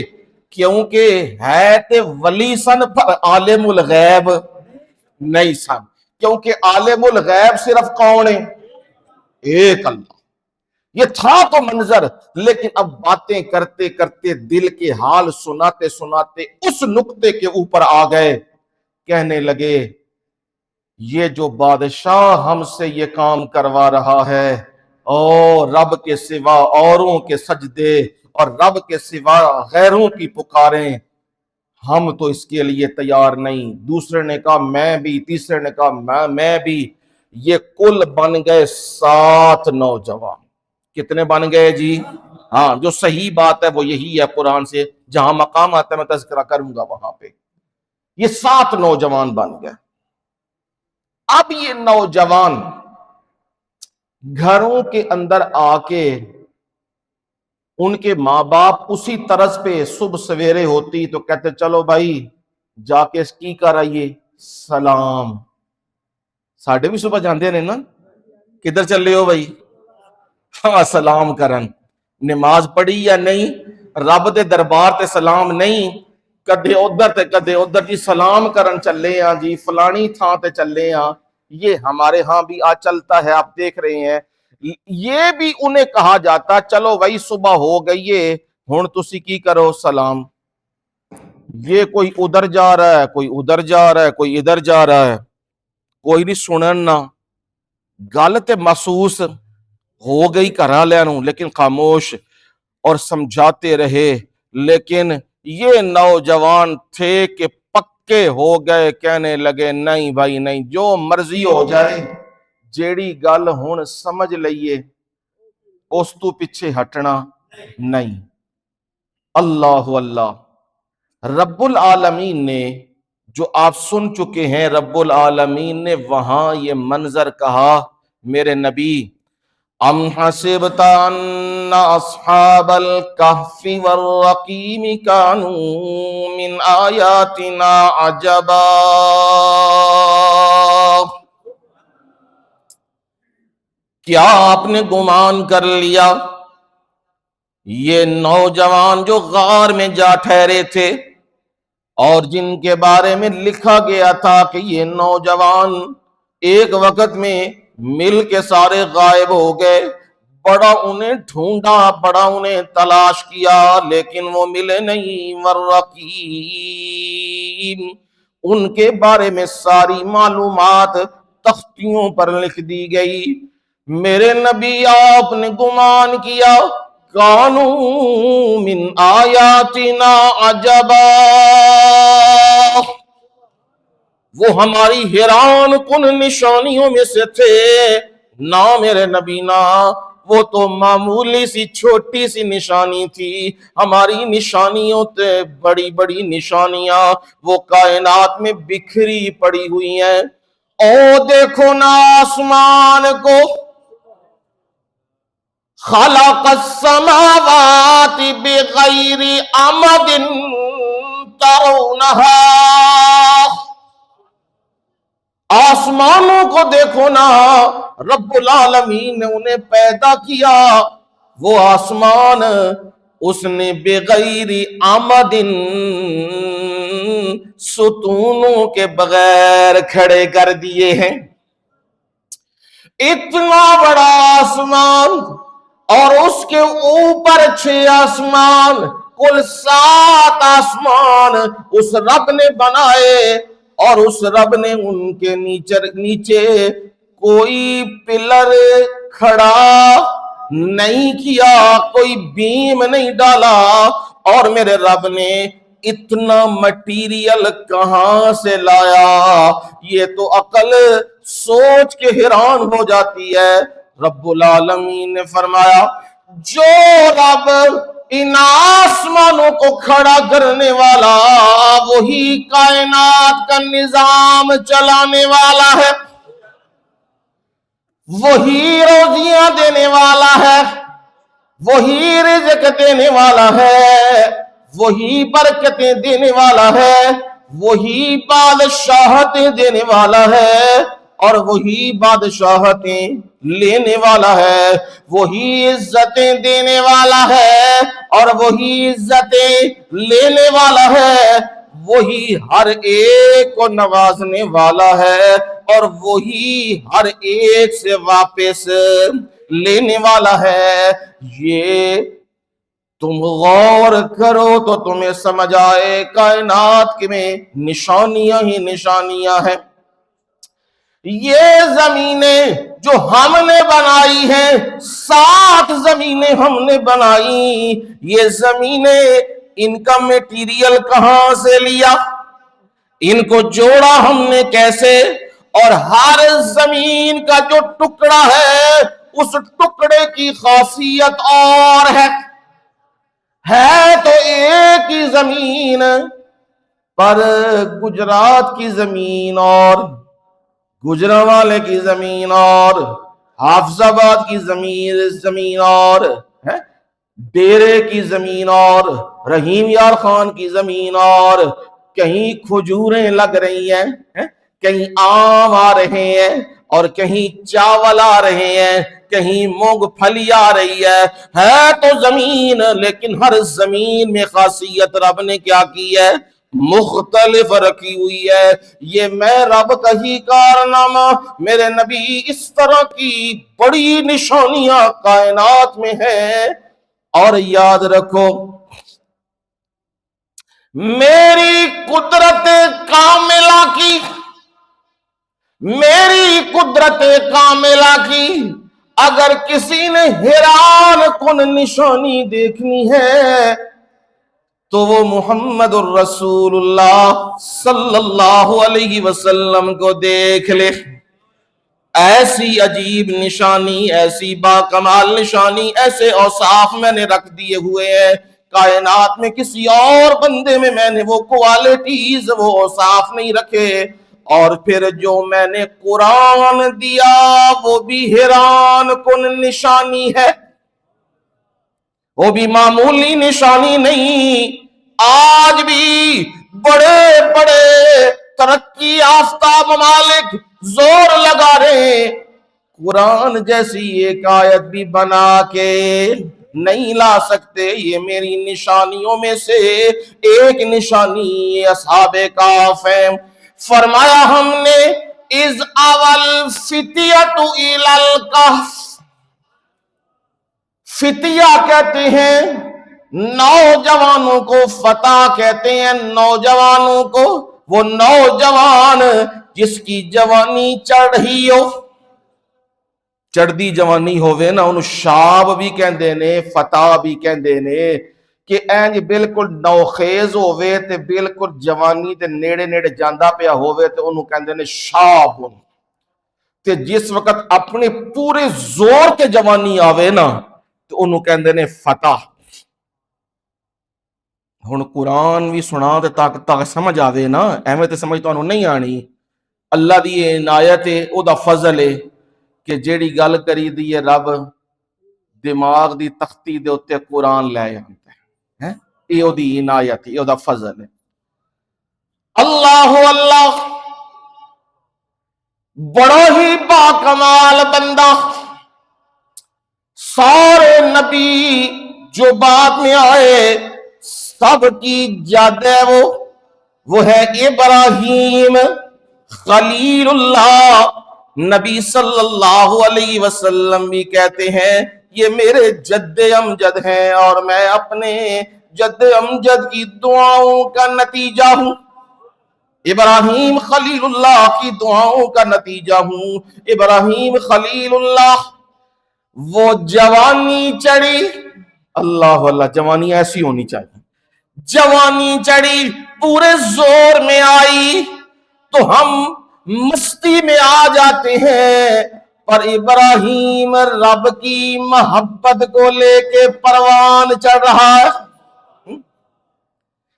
Speaker 1: کیونکہ ہے تے ولی سن پر عالم الغیب نہیں سن، کیونکہ عالم الغیب صرف کون ہے؟ ایک اللہ۔ یہ تھا تو منظر، لیکن اب باتیں کرتے کرتے دل کے حال سناتے سناتے اس نقطے کے اوپر آ گئے، کہنے لگے یہ جو بادشاہ ہم سے یہ کام کروا رہا ہے اور رب کے سوا اوروں کے سجدے اور رب کے سوا غیروں کی پکاریں، ہم تو اس کے لیے تیار نہیں۔ دوسرے نے کہا میں بھی، تیسرے نے کہا میں بھی۔ یہ کل بن گئے 7 نوجوان۔ کتنے بن گئے جی؟ ہاں، جو صحیح بات ہے وہ یہی ہے قرآن سے، جہاں مقام آتا ہے میں تذکرہ کروں گا وہاں پہ۔ یہ 7 نوجوان بن گئے۔ اب یہ نوجوان گھروں کے اندر آ کے ان کے ماں باپ اسی طرز پہ صبح سویرے ہوتی تو کہتے چلو بھائی جا کے اس کی کر آئیے سلام۔ ساڑھے بھی صبح جاندے نے نا، کدھر چلے ہو بھائی؟ ہاں سلام کرن۔ نماز پڑھی یا نہیں؟ رب دے دربار تے سلام نہیں، کدے ادھر تے کدے ادھر جی سلام کرن چلے ہاں جی، فلانی تھاں تے چلے ہاں۔ یہ ہمارے ہاں بھی آج چلتا ہے، آپ دیکھ رہے ہیں۔ یہ بھی انہیں کہا جاتا چلو بھائی صبح ہو گئی ہے ہن تسی کی کرو سلام۔ یہ کوئی ادھر جا رہا ہے، کوئی ادھر جا رہا ہے، کوئی ادھر جا رہا ہے، کوئی نہیں سنن نہ۔ گل تے محسوس ہو گئی گھر والوں نوں، لیکن خاموش اور سمجھاتے رہے۔ لیکن یہ نوجوان تھے کہ پکے ہو گئے، کہنے لگے نہیں بھائی نہیں، جو مرضی ہو جائے، جیڑی گل ہن سمجھ لئیے اس تو پیچھے ہٹنا نہیں۔ اللہ اللہ۔ رب العالمین نے، جو آپ سن چکے ہیں، رب العالمین نے وہاں یہ منظر کہا میرے نبی، ام حسبت ان اصحاب الکہف والرقیم کانوا من آیاتنا عجبا۔ کیا آپ نے گمان کر لیا یہ نوجوان جو غار میں جا ٹھہرے تھے اور جن کے بارے میں لکھا گیا تھا کہ یہ نوجوان ایک وقت میں مل کے سارے غائب ہو گئے، بڑا انہیں ڈھونڈا، بڑا انہیں تلاش کیا، لیکن وہ ملے نہیں۔ والرقیم، ان کے بارے میں ساری معلومات تختیوں پر لکھ دی گئی۔ میرے نبی آپ نے گمان کیا کانوا من آیاتنا عجبا، وہ ہماری حیران کن نشانیوں میں سے تھے۔ نہ میرے نبی نہ، وہ تو معمولی سی چھوٹی سی نشانی تھی۔ ہماری نشانیوں تے بڑی بڑی نشانیاں وہ کائنات میں بکھری پڑی ہوئی ہیں۔ او دیکھو نا آسمان کو، خلق السماوات بغیر عمد ترونہا، آسمانوں کو دیکھو نا، رب العالمین نے انہیں پیدا کیا، وہ آسمان اس نے بغیر عمد، ستونوں کے بغیر کھڑے کر دیے ہیں۔ اتنا بڑا آسمان اور اس کے اوپر 6 آسمان، کل 7 آسمان اس رب نے بنائے۔ اور اس رب نے ان کے نیچے کوئی پلر کھڑا نہیں کیا، کوئی بیم نہیں ڈالا، اور میرے رب نے اتنا مٹیریل کہاں سے لایا؟ یہ تو عقل سوچ کے حیران ہو جاتی ہے۔ رب العالمین نے فرمایا جو رب ان آسمانوں کو کھڑا کرنے والا، وہی کائنات کا نظام چلانے والا ہے، وہی روزیاں دینے والا ہے، وہی رزق دینے والا ہے، وہی برکتیں دینے والا ہے، وہی بادشاہتیں دینے والا ہے، اور وہی بادشاہتیں لینے والا ہے، وہی عزتیں دینے والا ہے اور وہی عزتیں لینے والا ہے، وہی ہر ایک کو نوازنے والا ہے اور وہی ہر ایک سے واپس لینے والا ہے۔ یہ تم غور کرو تو تمہیں سمجھ آئے کائنات میں نشانیاں ہی نشانیاں ہیں۔ یہ زمینیں جو ہم نے بنائی ہیں، 7 زمینیں ہم نے بنائی، یہ زمینیں ان کا میٹیریل کہاں سے لیا، ان کو جوڑا ہم نے کیسے؟ اور ہر زمین کا جو ٹکڑا ہے اس ٹکڑے کی خاصیت اور ہے تو ایک ہی زمین، پر گجرات کی زمین اور گجرانوالے کی زمین اور حافظ آباد کی زمین اور ڈیرے کی زمین اور رحیم یار خان کی زمین، اور کہیں کھجوریں لگ رہی ہیں، کہیں آم آ رہے ہیں، اور کہیں چاول آ رہے ہیں، کہیں مونگ پھلی آ رہی ہے تو زمین، لیکن ہر زمین میں خاصیت رب نے کیا کی ہے؟ مختلف رکھی ہوئی ہے۔ یہ میں رب کا ہی کارنامہ، میرے نبی اس طرح کی بڑی نشانیاں کائنات میں ہیں۔ اور یاد رکھو میری قدرت کاملہ کی، میری قدرت کاملہ کی اگر کسی نے حیران کن نشانی دیکھنی ہے تو وہ محمد الرسول اللہ صلی اللہ علیہ وسلم کو دیکھ لے۔ ایسی عجیب نشانی، ایسی باکمال نشانی، ایسے اوصاف میں نے رکھ دیے ہوئے ہیں کائنات میں کسی اور بندے میں نے وہ کوالٹیز، وہ اوصاف نہیں رکھے۔ اور پھر جو میں نے قرآن دیا وہ بھی حیران کن نشانی ہے، وہ بھی معمولی نشانی نہیں۔ آج بھی بڑے بڑے ترقی یافتہ ممالک زور لگا رہے قرآن جیسی ایک آیت بھی بنا کے نہیں لا سکتے۔ یہ میری نشانیوں میں سے ایک نشانی اصحاب کہف ہے۔ فرمایا ہم نے اذ اول فتیۃ الی الکہف، فتیہ کہتے ہیں نوجوانوں کو، فتح کہتے ہیں نوجوانوں کو، وہ نوجوان جس کی جوانی چڑھی ہو، چڑھدی جوانی ہوئے نا، انہوں شاب بھی کہندے نے، فتح بھی کہندے نے، کہ اینج بالکل نوخیز ہوئے تے بالکل جوانی تے نیڑے نیڑے جاندہ پیا ہوئے تے انہوں کہندے نے شاب ہوں، تے جس وقت اپنے پورے زور کے جوانی آوے نا تو انہوں کہندے نے فتح۔ ہن قرآن بھی سنا تے تاکہ سمجھ آوے نا، احمد سمجھ تو انہوں نہیں آنی۔ اللہ دی عنایت ہے، او دا فضل ہے کہ جیڑی گل کری دی رب دماغ دی تختی دے اتے قرآن لے جانتا ہے، یہ او دی عنایت ہے، یہ او دا فضل ہے۔ اللہ اللہ بڑا ہی باکمال بندہ، سارے نبی جو بعد میں آئے سب کی جد ہے وہ ہے ابراہیم خلیل اللہ۔ نبی صلی اللہ علیہ وسلم بھی کہتے ہیں یہ میرے جد امجد ہیں اور میں اپنے جد امجد کی دعاؤں کا نتیجہ ہوں۔ ابراہیم خلیل اللہ کی دعاؤں کا نتیجہ ہوں. ابراہیم خلیل اللہ وہ جوانی چڑھی، اللہ اللہ جوانی ایسی ہونی چاہیے، جوانی چڑھی پورے زور میں آئی تو ہم مستی میں آ جاتے ہیں، پر ابراہیم رب کی محبت کو لے کے پروان چڑھ رہا ہے.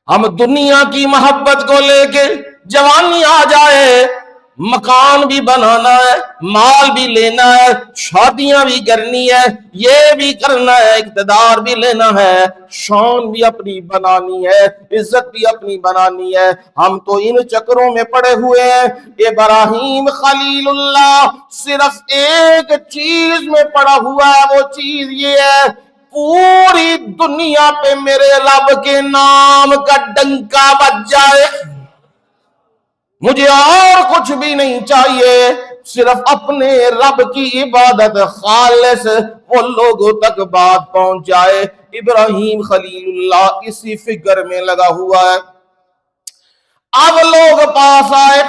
Speaker 1: ہم دنیا کی محبت کو لے کے جوانی آ جائے، مکان بھی بنانا ہے، مال بھی لینا ہے، شادیاں بھی کرنی ہے، یہ بھی کرنا ہے، اقتدار بھی لینا ہے، شان بھی اپنی بنانی ہے، عزت بھی اپنی بنانی ہے. ہم تو ان چکروں میں پڑے ہوئے ہیں. ابراہیم خلیل اللہ صرف ایک چیز میں پڑا ہوا ہے، وہ چیز یہ ہے پوری دنیا پہ میرے رب کے نام کا ڈنکا بج جائے، مجھے اور کچھ بھی نہیں چاہیے، صرف اپنے رب کی عبادت خالص وہ لوگوں تک بات پہنچ جائے. ابراہیم خلیل اللہ اسی فکر میں لگا ہوا ہے. اب لوگ پاس آئے،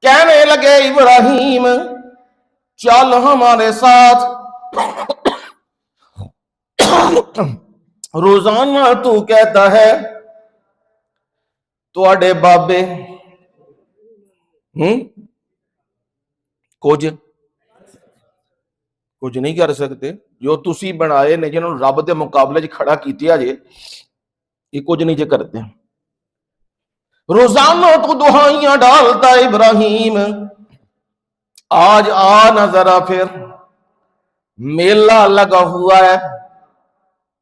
Speaker 1: کہنے لگے ابراہیم چل ہمارے ساتھ، روزانہ تو کہتا ہے تواڈے بابے کچھ نہیں کر سکتے، جو تسی بنائے نے جنہوں رب دے مقابلے چ کھڑا کیتیا جے یہ کچھ نہیں جے کرتے. روزانہ تو دعائیاں ڈالتا ابراہیم، آج آ نہ ذرا پھر میلہ لگا ہوا ہے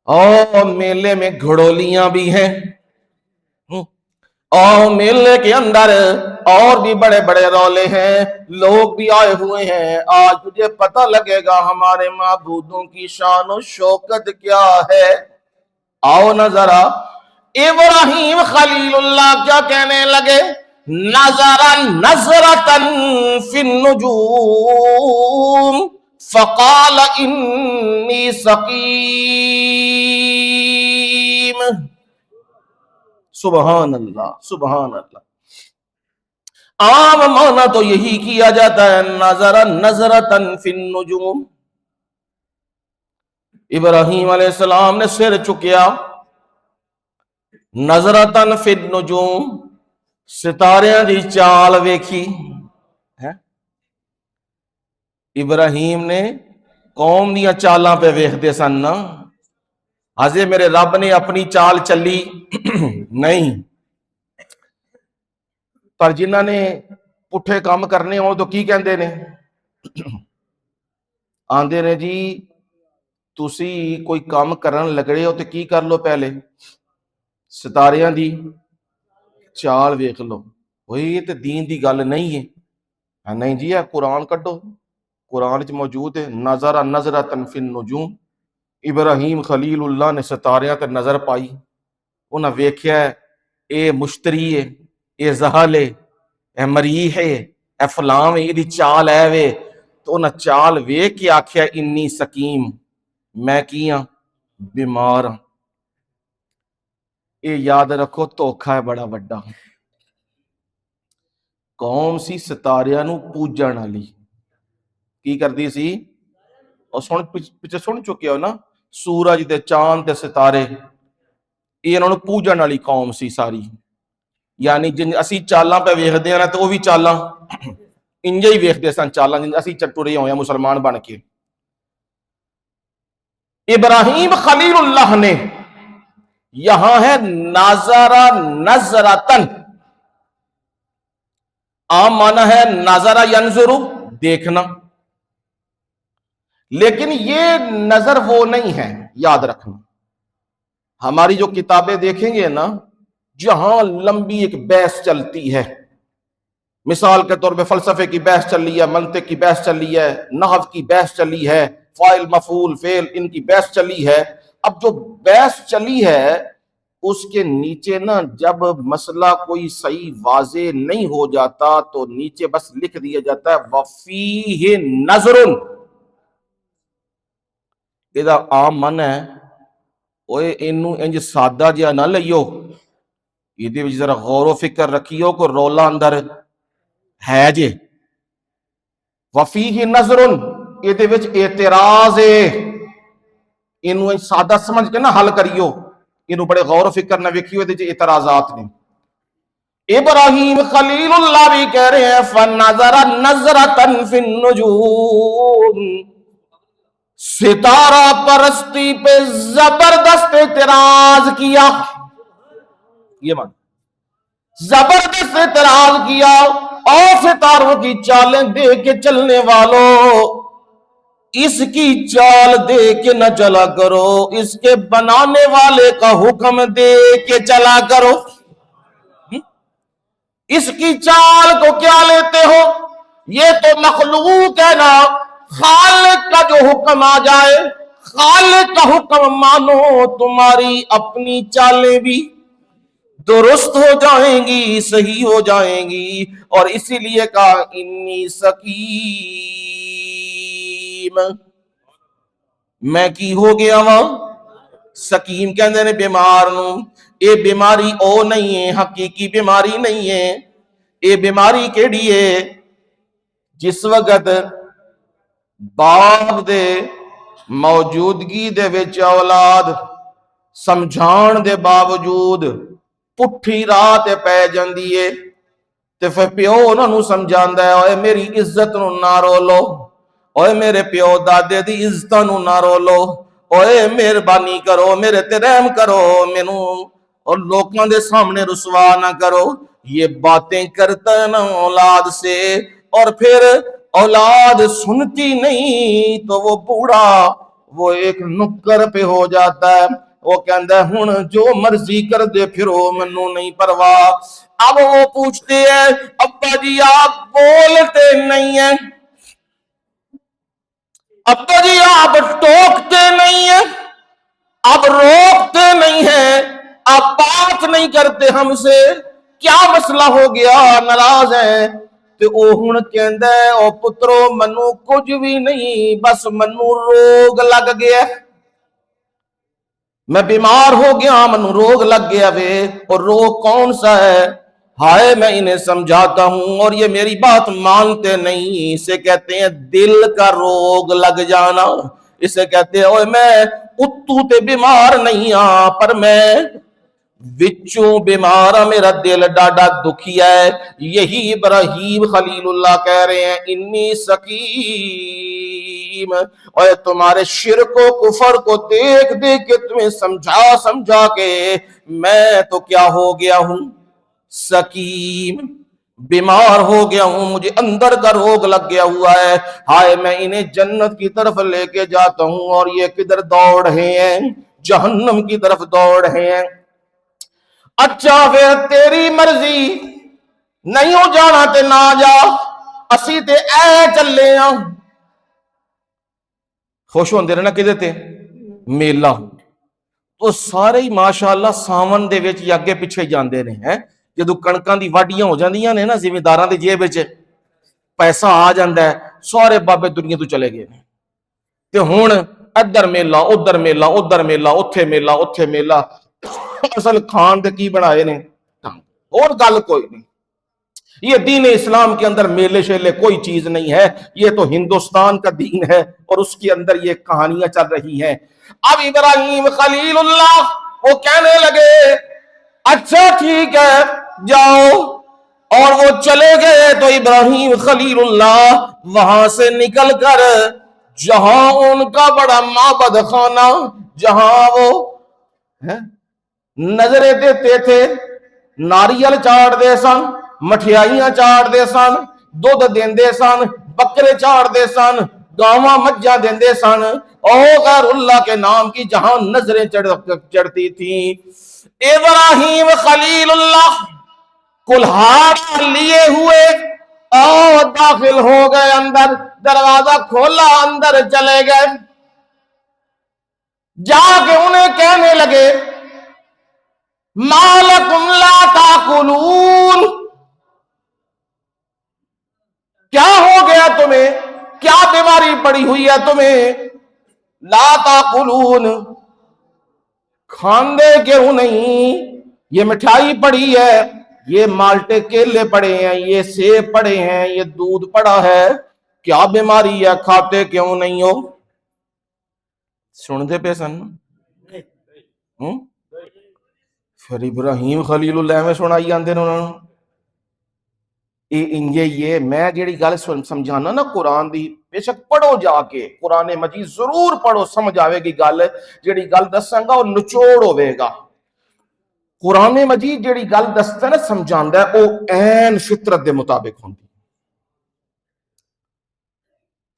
Speaker 1: اور میلے میں گھڑولیاں بھی ہیں، اور میلے کے اندر اور بھی بڑے بڑے رولے ہیں، لوگ بھی آئے ہوئے ہیں. آج تجھے پتہ لگے گا ہمارے معبودوں کی شان و شوکت کیا ہے. آؤ نہ ذرا. ابراہیم خلیل اللہ کیا کہنے لگے؟ نظر نظرتن فی النجوم فقال انی سقیم. سبحان اللہ سبحان اللہ. عام معنی تو یہی کیا جاتا ہے نظر نظرتن فی النجوم. ابراہیم علیہ السلام نے سر چکیا، نظرتن فی النجوم ستاریاں دی چال ویکھی. ابراہیم نے قوم دیا چالاں پہ ویکھدے سن نا، ہجے میرے رب نے اپنی چال چلی نہیں، پر جنہ نے پٹھے کام کرنے ہوں تو کی کہندے نے؟ آندے نے جی تسی کوئی کام کرن لگڑے ہو تو کی کر لو، پہلے ستاریاں دی چال ویکھ لو. وہی یہ تے دین دی گل نہیں ہے. نہیں جی ہے قرآن کڈو، قرآن وچ موجود ہے نظر نظرتن فی النجوم. ابراہیم خلیل اللہ نے ستاریاں تے نظر پائی، انہاں ویکھیا ہے اے مشتری ہے، اے زحل ہے، اے مریح ہے، اے فلاں ہے، دی چال ہے وے. تو انہاں چال ویکھ کے آکھیا انی سقیم، میں کیاں بیمار ہاں. یہ یاد رکھو دھوکھا ہے بڑا وڈا. قوم سی ستاریاں نو پوجن والی، کی کردی سی؟ اور سن پیچھے سن چکے ہو نا، سورج تے چاند تے ستارے یہ انہوں نے پوجن والی قوم سی ساری. یعنی جن اسی چالاں پہ ویکھدے ہیں نا تو وہ بھی چالاں انجے ہی ویکھدے سن، چالاں جن اسی چٹورے ہوئے ہیں مسلمان بن کے. ابراہیم خلیل اللہ نے یہاں ہے نظر نظرتن، عام معنی ہے نظر ینظر دیکھنا، لیکن یہ نظر وہ نہیں ہے. یاد رکھنا ہماری جو کتابیں دیکھیں گے نا جہاں لمبی ایک بحث چلتی ہے، مثال کے طور پہ فلسفے کی بحث چل رہی ہے، منطق کی بحث چل رہی ہے، نحو کی بحث چلی ہے، فاعل مفعول فعل ان کی بحث چلی ہے. اب جو بحث چلی ہے اس کے نیچے نا جب مسئلہ کوئی صحیح واضح نہیں ہو جاتا تو نیچے بس لکھ دیا جاتا ہے وفیہ نظر. یہ عام من ہے اوے اینو انج سادہ جہا نہ لئیو، یہ ذرا غور و فکر رکھیو کو رولا اندر ہے جے وفیہ نظر یہ اعتراض ہے انہوں سادہ سمجھ کے نہ حل کریو انہوں بڑے غور و فکر نہ ویکھیو یہ اعتراضات نے ابراہیم خلیل اللہ بھی کہہ رہے ہیں فنظر نظرۃ فی النجوم ستارہ پرستی پہ زبردست اعتراض کیا یہ مان زبردست اعتراض کیا اور ستاروں کی چالیں دے کے چلنے والوں اس کی چال دے کے نہ چلا کرو اس کے بنانے والے کا حکم دے کے چلا کرو اس کی چال کو کیا لیتے ہو یہ تو مخلوق ہے نا خالق کا جو حکم آ جائے خالق کا حکم مانو تمہاری اپنی چالیں بھی درست ہو جائیں گی صحیح ہو جائیں گی اور اسی لیے کہا انی سقیم میں کی ہو گیا وہاں سقیم کہندے نے بیمار نو اے بیماری او نہیں ہے حقیقی بیماری نہیں ہے اے بیماری کیڑی ہے جس وقت باپ دے موجودگی دے وچ اولاد سمجھان دے باوجود پٹھی راہ تے پے جاندی ہے تے پھر پیو انہاں نوں سمجھاندا ہے اوے میری عزت نوں نہ رولو اوے میرے پیو دادے دی عزتاں نوں نہ رولو اوے مہربانی کرو میرے تے رحم کرو مینوں اور لوکاں دے سامنے رسوا نہ کرو یہ باتیں کرتا ہے نا اولاد سے اور پھر اولاد سنتی نہیں تو وہ بوڑھا وہ ایک نکر پہ ہو جاتا ہے وہ کہندا ہے ہن جو مرضی کر دے پھرو منوں نہیں پرواہ اب وہ پوچھتے ہیں ابا جی آپ بولتے نہیں ہیں ابا جی آپ ٹوکتے نہیں ہیں آپ روکتے نہیں ہیں آپ بات نہیں کرتے ہم سے کیا مسئلہ ہو گیا ناراض ہیں تے او ہن کہندا ہے او پترو منوں کچھ بھی نہیں بس منوں روگ لگ گیا میں بیمار ہو گیا منوں روگ لگ گیا وے اور روگ کون سا ہے ہائے میں انہیں سمجھاتا ہوں اور یہ میری بات مانتے نہیں اسے کہتے ہیں دل کا روگ لگ جانا اسے کہتے ہیں اوے میں اتو تے بیمار نہیں ہاں پر میں وچوں بیمارا میرا دل ڈاڈا دکھی ہے یہی ابراہیم خلیل اللہ کہہ رہے ہیں انی سقیم اور تمہارے شرک و کفر کو دیکھ دیکھ کے تمہیں سمجھا کے میں تو کیا ہو گیا ہوں سقیم بیمار ہو گیا ہوں مجھے اندر کا روگ لگ گیا ہوا ہے ہائے میں انہیں جنت کی طرف لے کے جاتا ہوں اور یہ کدھر دوڑ رہے ہیں جہنم کی طرف دوڑ رہے ہیں اچھا پھر تیری مرضی نہیں ہو جانا تے نہ جا اسی تے اے چلے ہاں خوش ہوندے رہنا کدے تے میلہ تو سارے ہی ماشاءاللہ ساون دے وچ اگے پیچھے جاندے نے ہیں جدوں کਣکاں دی واڈیاں ہو جاندیاں نے نا زمینداراں دی جیب وچ پیسہ آ جاندا ہے سارے بابے دنیا تو چلے گئے تے ہن ادھر میلہ ادھر میلہ ادھر میلہ اوتھے میلہ اوتھے میلہ اصل کھان دے کی بنائے نے اور گل کوئی نہیں یہ دین اسلام کے اندر میلے شیلے کوئی چیز نہیں ہے یہ تو ہندوستان کا دین ہے اور اس کے اندر یہ کہانیاں چل رہی ہیں اب ابراہیم خلیل اللہ وہ کہنے لگے اچھا ٹھیک ہے جاؤ اور وہ چلے گئے تو ابراہیم خلیل اللہ وہاں سے نکل کر جہاں ان کا بڑا معبد خانہ جہاں وہ نظریں دیتے تھے ناریل چاڑ دے سن مٹھیائیاں چاڑ دے سن دودھ دیندے سن بکرے چاڑ دے سن گاواں مجھاں دیندے سن او غیر اللہ کے نام کی جہاں نظریں چڑھتی تھیں ابراہیم خلیل اللہ کلہاڑ لیے ہوئے اور داخل ہو گئے اندر دروازہ کھولا اندر چلے گئے جا کے انہیں کہنے لگے مالکم لا تاکلون کیا ہو گیا تمہیں کیا بیماری پڑی ہوئی ہے تمہیں لا تاکلون کھاندے کیوں نہیں یہ مٹھائی پڑی ہے، یہ مالٹے کیلے پڑے ہیں، یہ سیب پڑے ہیں، یہ دودھ پڑا ہے، کیا بیماری ہے، کھاتے کیوں نہیں ہو؟ سن دے پہ سن پھر ابراہیم خلیل اللہ میں سنائی آندے انہوں نے یہ میں جیڑی گل سمجھانا نا قرآن دی، بے شک پڑھو جا کے قرآن مجید ضرور پڑھو، سمجھ آوے گی گل، جیڑی گل دساں گا وہ نچوڑ ہوے گا۔ قرآن مجید جیڑی گل دستا نا سمجھاندا ہے وہ عین فطرت دے مطابق ہوندی۔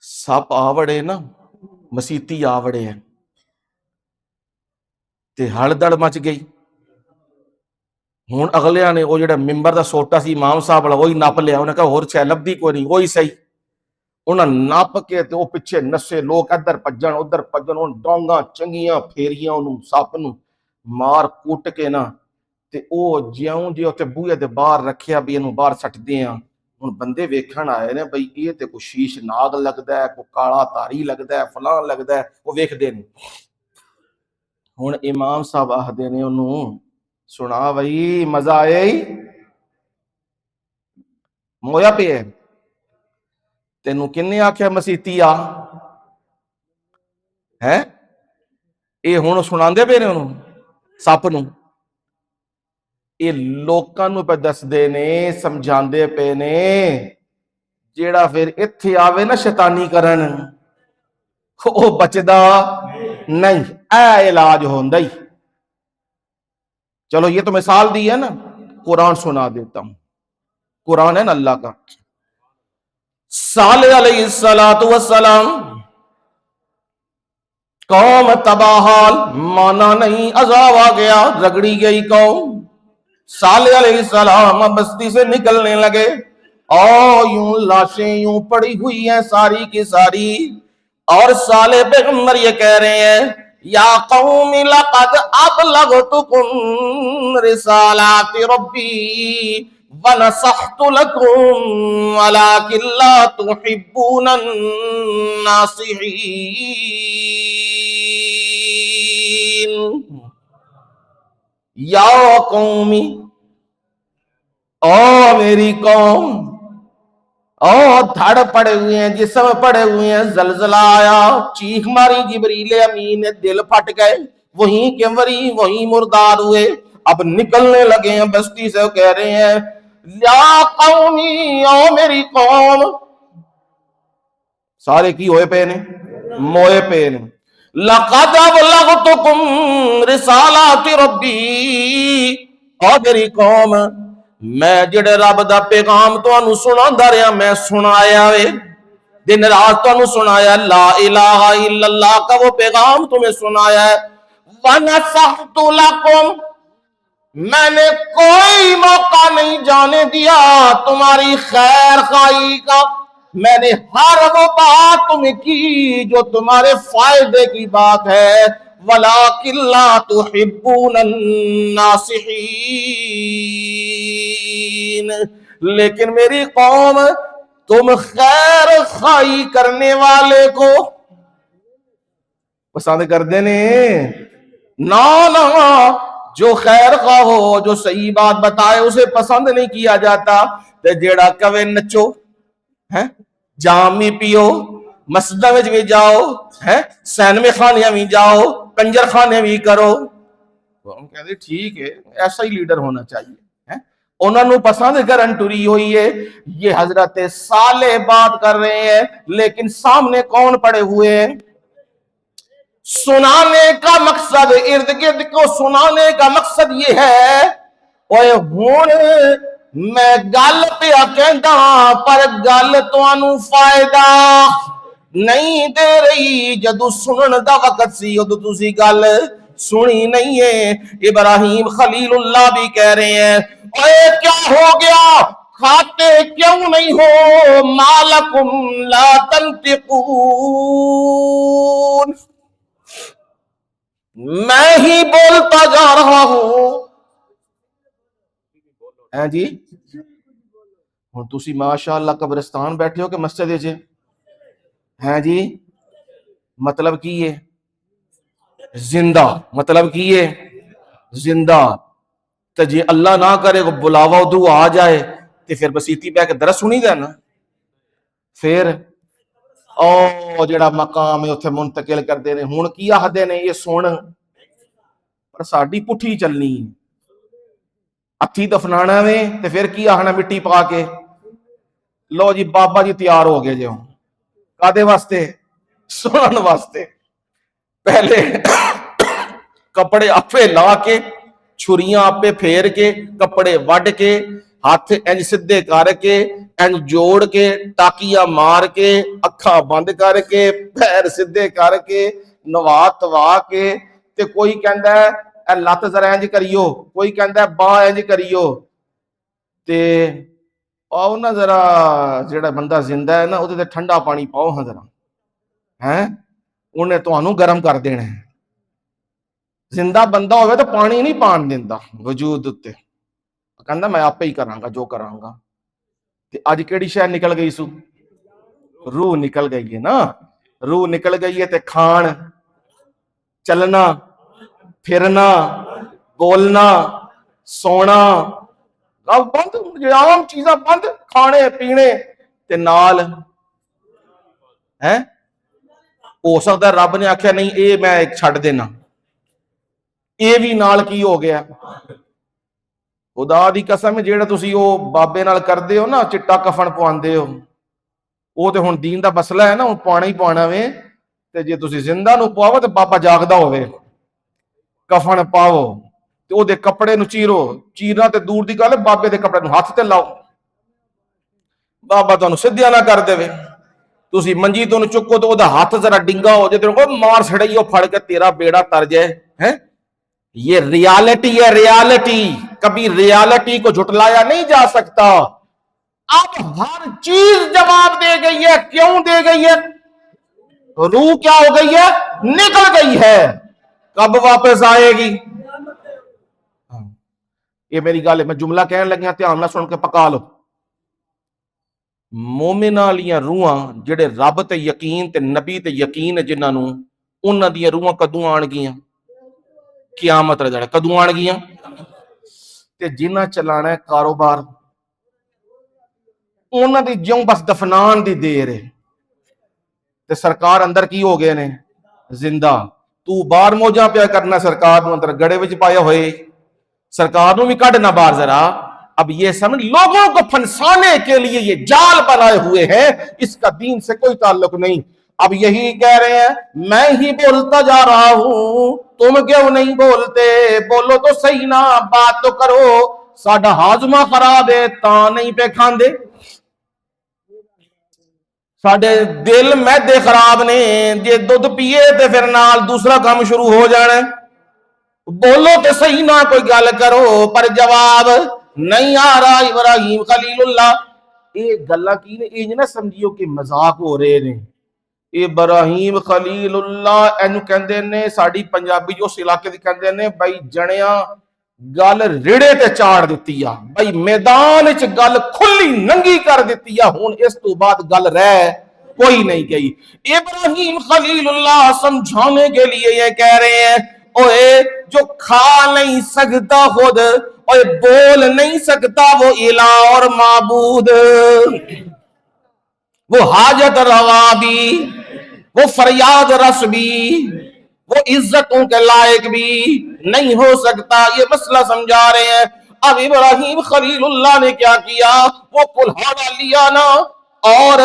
Speaker 1: سپ آوڑے نا مسیتی آوڑے ہیں تے ہڑدڑ مچ گئی، ہوں اگلے نے وہ جڑا ممبر دا سوٹا سی امام صاحب والا وہی نپ لیا، انہیں کہا ہور شے لبدی کوئی نہیں، وہی صحیح، انہیں نپ کے تے وہ پیچھے نسے، لوگ ادھر پجن ادھر پجن، ان ڈونگاں چنگیاں پھیریاں انہوں سپ نو مار کوٹ کے نا تے او جیوں جی تے بوئے دے باہر رکھیا بھی انہوں باہر سٹ دیاں۔ ہن بندے ویکھن آئے نے بھئی یہ تے کوئی شیش ناگ لگدا ہے، کوئی کالا تاری لگدا ہے، فلاں لگدا ہے، وہ ویکھدے نے۔ ہن امام صاحب آہدے نے انہوں سنا بھئی مزہ آیا ہی مویا پہ ہے، تینوں کنے آکھیا مسیتی آ ہے، اے ہن سناندے پے نے انہوں سپ نو، اے لوکاں نو پہ دس دے نے سمجھاندے پے نے، جیڑا پھر اتھے آوے نا شیطانی کرن او بچدا نہیں، اے علاج ہوندا ہی۔ چلو یہ تو مثال دی ہے نا، قرآن سنا دیتا ہوں، قرآن ہے نا اللہ کا۔ صالح علیہ السلام قوم تباہال، مانا نہیں عذاب آ گیا، رگڑی گئی قوم۔ صالح علیہ السلام بستی سے نکلنے لگے، یوں لاشیں یوں پڑی ہوئی ہیں ساری کی ساری، اور صالح پیغمبر یہ کہہ رہے ہیں یا قوم لقد ابلغتکم رسالات ربی ونصحت لکم ولکن لا تحبون الناصحین۔ یا قومی، میری قوم، دھڑ پڑے ہوئے ہیں، جسم پڑے ہوئے ہیں، زلزلہ آیا، چیخ ماری جبریل امین نے، دل پھٹ گئے، وہیں کے وہیں مردار ہوئے، اب نکلنے لگے ہیں بستی سے، کہہ رہے ہیں یا قومی، میری قوم، سارے کی ہوئے پے نے موئے پے نے، لقد ابلغتکم رسالات ربی، میری قوم میں جڑے رب دا پیغام تو انہوں سناندا رہا، میں سنایا وے، دن رات تو انہوں سنایا، لا الہ الا اللہ کا وہ پیغام تمہیں سنایا ہے، وَنَصَحْتُ لَكُمْ، میں نے کوئی موقع نہیں جانے دیا تمہاری خیر خواہی کا، میں نے ہر وہ بات تمہیں کی جو تمہارے فائدے کی بات ہے، وَلَكِنْ لَا تُحِبُّونَ النَّاصِحِينَ، لیکن میری قوم تم خیر خواہی کرنے والے کو پسند کر دینے نا، جو خیر خواہ ہو، جو صحیح بات بتائے اسے پسند نہیں کیا جاتا، تے جیڑا کوے نچو، جام بھی پیو، مسجدہ میں بھی جاؤ، سینمے خانے بھی جاؤ، کنجر خانے بھی کرو، تو ہم کہتے ہیں ٹھیک ہے، ایسا ہی لیڈر ہونا چاہیے۔ انہوں نے پسند کرن ٹری ہوئی ہے، یہ حضرت صالح بات کر رہے ہیں، لیکن سامنے کون پڑے ہوئے ہیں؟ سنانے کا مقصد، ارد گرد کو سنانے کا مقصد یہ ہے، اوے ہون میں گل پہ کہندا پر گل تانوں فائدہ نہیں دے رہی، جدو سنن دا وقت سی ادو تسی گل سنی نہیں ہے۔ ابراہیم خلیل اللہ بھی کہہ رہے ہیں اے کیا ہو گیا، کھاتے کیوں نہیں ہو، مالکم لا تنطقون، میں ہی بولتا جا رہا ہوں، جی ہوں تسی ماشاءاللہ قبرستان بیٹھے ہو کہ مسجد جے ہیں جی، مطلب کی ہے زندہ، مطلب کی ہے زندہ، تو جی اللہ نہ کرے کو بلاوا ادھر آ جائے تو پھر بسیتی پہ کے درس سنی دا نا، پھر او جڑا مقام ہے اتنے منتقل کرتے ہیں. ہوں کی آخدے نے یہ سن پر ساڈی پٹھی چلنی ہتھی دفنانا وے تے پھر کی آخنا مٹی پا کے لو جی بابا جی تیار ہو گئے جو کادے واسطے سنن واسطے. پہلے کپڑے آپے لا کے چھریاں آپے پھیر کے کپڑے وڈ کے ہاتھ انج سدھے کر کے انج جوڑ کے ٹاکیاں مار کے اکھاں بند کر کے پیر سدھے کر کے نوا توا کے تے کوئی کہندا ہے اے لت ذرا انج کریو، کوئی کہندا ہے باں انج کریو تے آؤ نا ذرا جڑا بندہ زندہ ہے نا وہ ٹھنڈا پانی پاؤ ہاں ذرا ہے انہیں تمہوں گرم کر دینا ہے. زندہ بندہ ہوئے تو پانی نہیں پان دینا وجود اتنے کہندا میں آپ ہی کراں گا جو کراں گا. اج کیڑی شے نکل گئی سو روح نکل گئی ہے نا، روح نکل گئی ہے تے کھان چلنا پھرنا بولنا سونا بند، عام چیزاں بند، کھانے پینے تے نال ہے. ہو سکتا ہے رب نے آخیا نہیں اے میں چھڈ دینا، اے بھی نال کی ہو گیا. خدا دی قسم جیڑا تسی او بابے نال کردے ہو نا چٹا کفن پواندے ہو وہ تے ہن دین دا مسئلہ ہے نا، ہن پوانا ہی پوانا وے. تے جے تسی زندہ نو پواو تے بابا جاگدا ہوئے کفن پاؤ تے او دے کپڑے نو چیرو، چیرنا تے دور دی گل ہے بابے دے کپڑے نو ہاتھ تے لاؤ بابا تانوں سدھیا نہ کر دے. تسی منجی تو چکو تو او دا ہاتھ ذرا ڈنگا ہو جائے تو مار چھڑائی پھڑ کے تیرا بیڑا تر جائے ہیں. یہ ریالٹی ہے، ریالٹی کبھی ریالٹی کو جھٹلایا نہیں جا سکتا. اب ہر چیز جواب دے گئی ہے. کیوں دے گئی ہے؟ روح کیا ہو گئی ہے؟ نکل گئی ہے. کب واپس آئے گی؟ یہ میری گل ہے، میں جملہ کہنے لگیا دھیان نہ سن کے پکا لو. مومن والیاں روحاں جڑے رب تے یقین تے نبی تے یقین جنہاں نوں انہاں دیاں روحاں کدوں آن گیاں؟ قیامت رہ جانا. کدوں آن گیاں؟ تے جنہاں چلانا ہے کاروبار انہاں دی جوں بس دفنان دی دیر ہے تے سرکار اندر کی ہو گئے نے زندہ. تو باہر موجاں پیا کرنا سرکار نو اندر گڑے وچ پایا ہوئے سرکار نو بھی کڈنا باہر ذرا. اب یہ سمجھ لوگوں کو پھنسانے کے لیے یہ جال بنائے ہوئے ہیں، اس کا دین سے کوئی تعلق نہیں. اب یہی کہہ رہے ہیں میں ہی بولتا جا رہا ہوں تم کیوں نہیں بولتے؟ بولو تو صحیح نا، بات تو کرو. ساڈا ہاضمہ خراب ہے تاں نہیں پہ کھاندے، ساڈے دل میدے خراب نے جے دودھ پیے تے پھر نال دوسرا کام شروع ہو جانا. بولو تو صحیح نہ، کوئی گل کرو. پر جواب نہیں آ رہا. ابراہیم خلیل اللہ یہ گلاں کی نے یہ نہ سمجھیو کہ مذاق ہو رہے نے. ابراہیم خلیل اللہ اینو کہندے نے ساڈی پنجابی جو اس علاقے دی کہندے نے بھائی جنیاں گل ریڑے تے چاڑ دتی آ، بھائی میدان وچ گل کھلی ننگی کر دتی آ. ہن اس تو بعد گل رہ کوئی نہیں گئی. ابراہیم خلیل اللہ سمجھانے کے لیے یہ کہہ رہے ہیں اوے جو کھا نہیں سکتا خود اور بول نہیں سکتا وہ الہ اور معبود، وہ حاجت روا بھی، وہ فریاد رس بھی، وہ عزتوں کے لائق بھی نہیں ہو سکتا. یہ مسئلہ سمجھا رہے ہیں. اب ابراہیم خلیل اللہ نے کیا کیا؟ وہ کلہاڑا لیا نا اور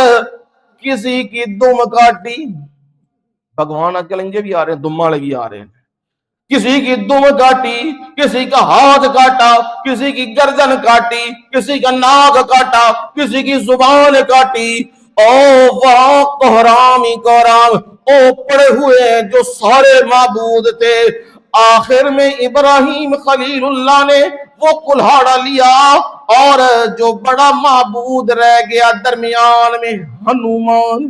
Speaker 1: کسی کی دم کاٹی. بھگوان آج کل انجے بھی آ رہے ہیں، دم والے بھی آ رہے ہیں. کسی کی دم کاٹی، کسی کا ہاتھ کاٹا، کسی کی گردن کاٹی، کسی کا ناک کاٹا، کسی کی زبان کاٹی. او وہاں کوہرام ہی کوہرام او پڑے ہوئے ہیں جو سارے معبود تھے. آخر میں ابراہیم خلیل اللہ نے وہ کلہاڑا لیا اور جو بڑا معبود رہ گیا درمیان میں ہنومان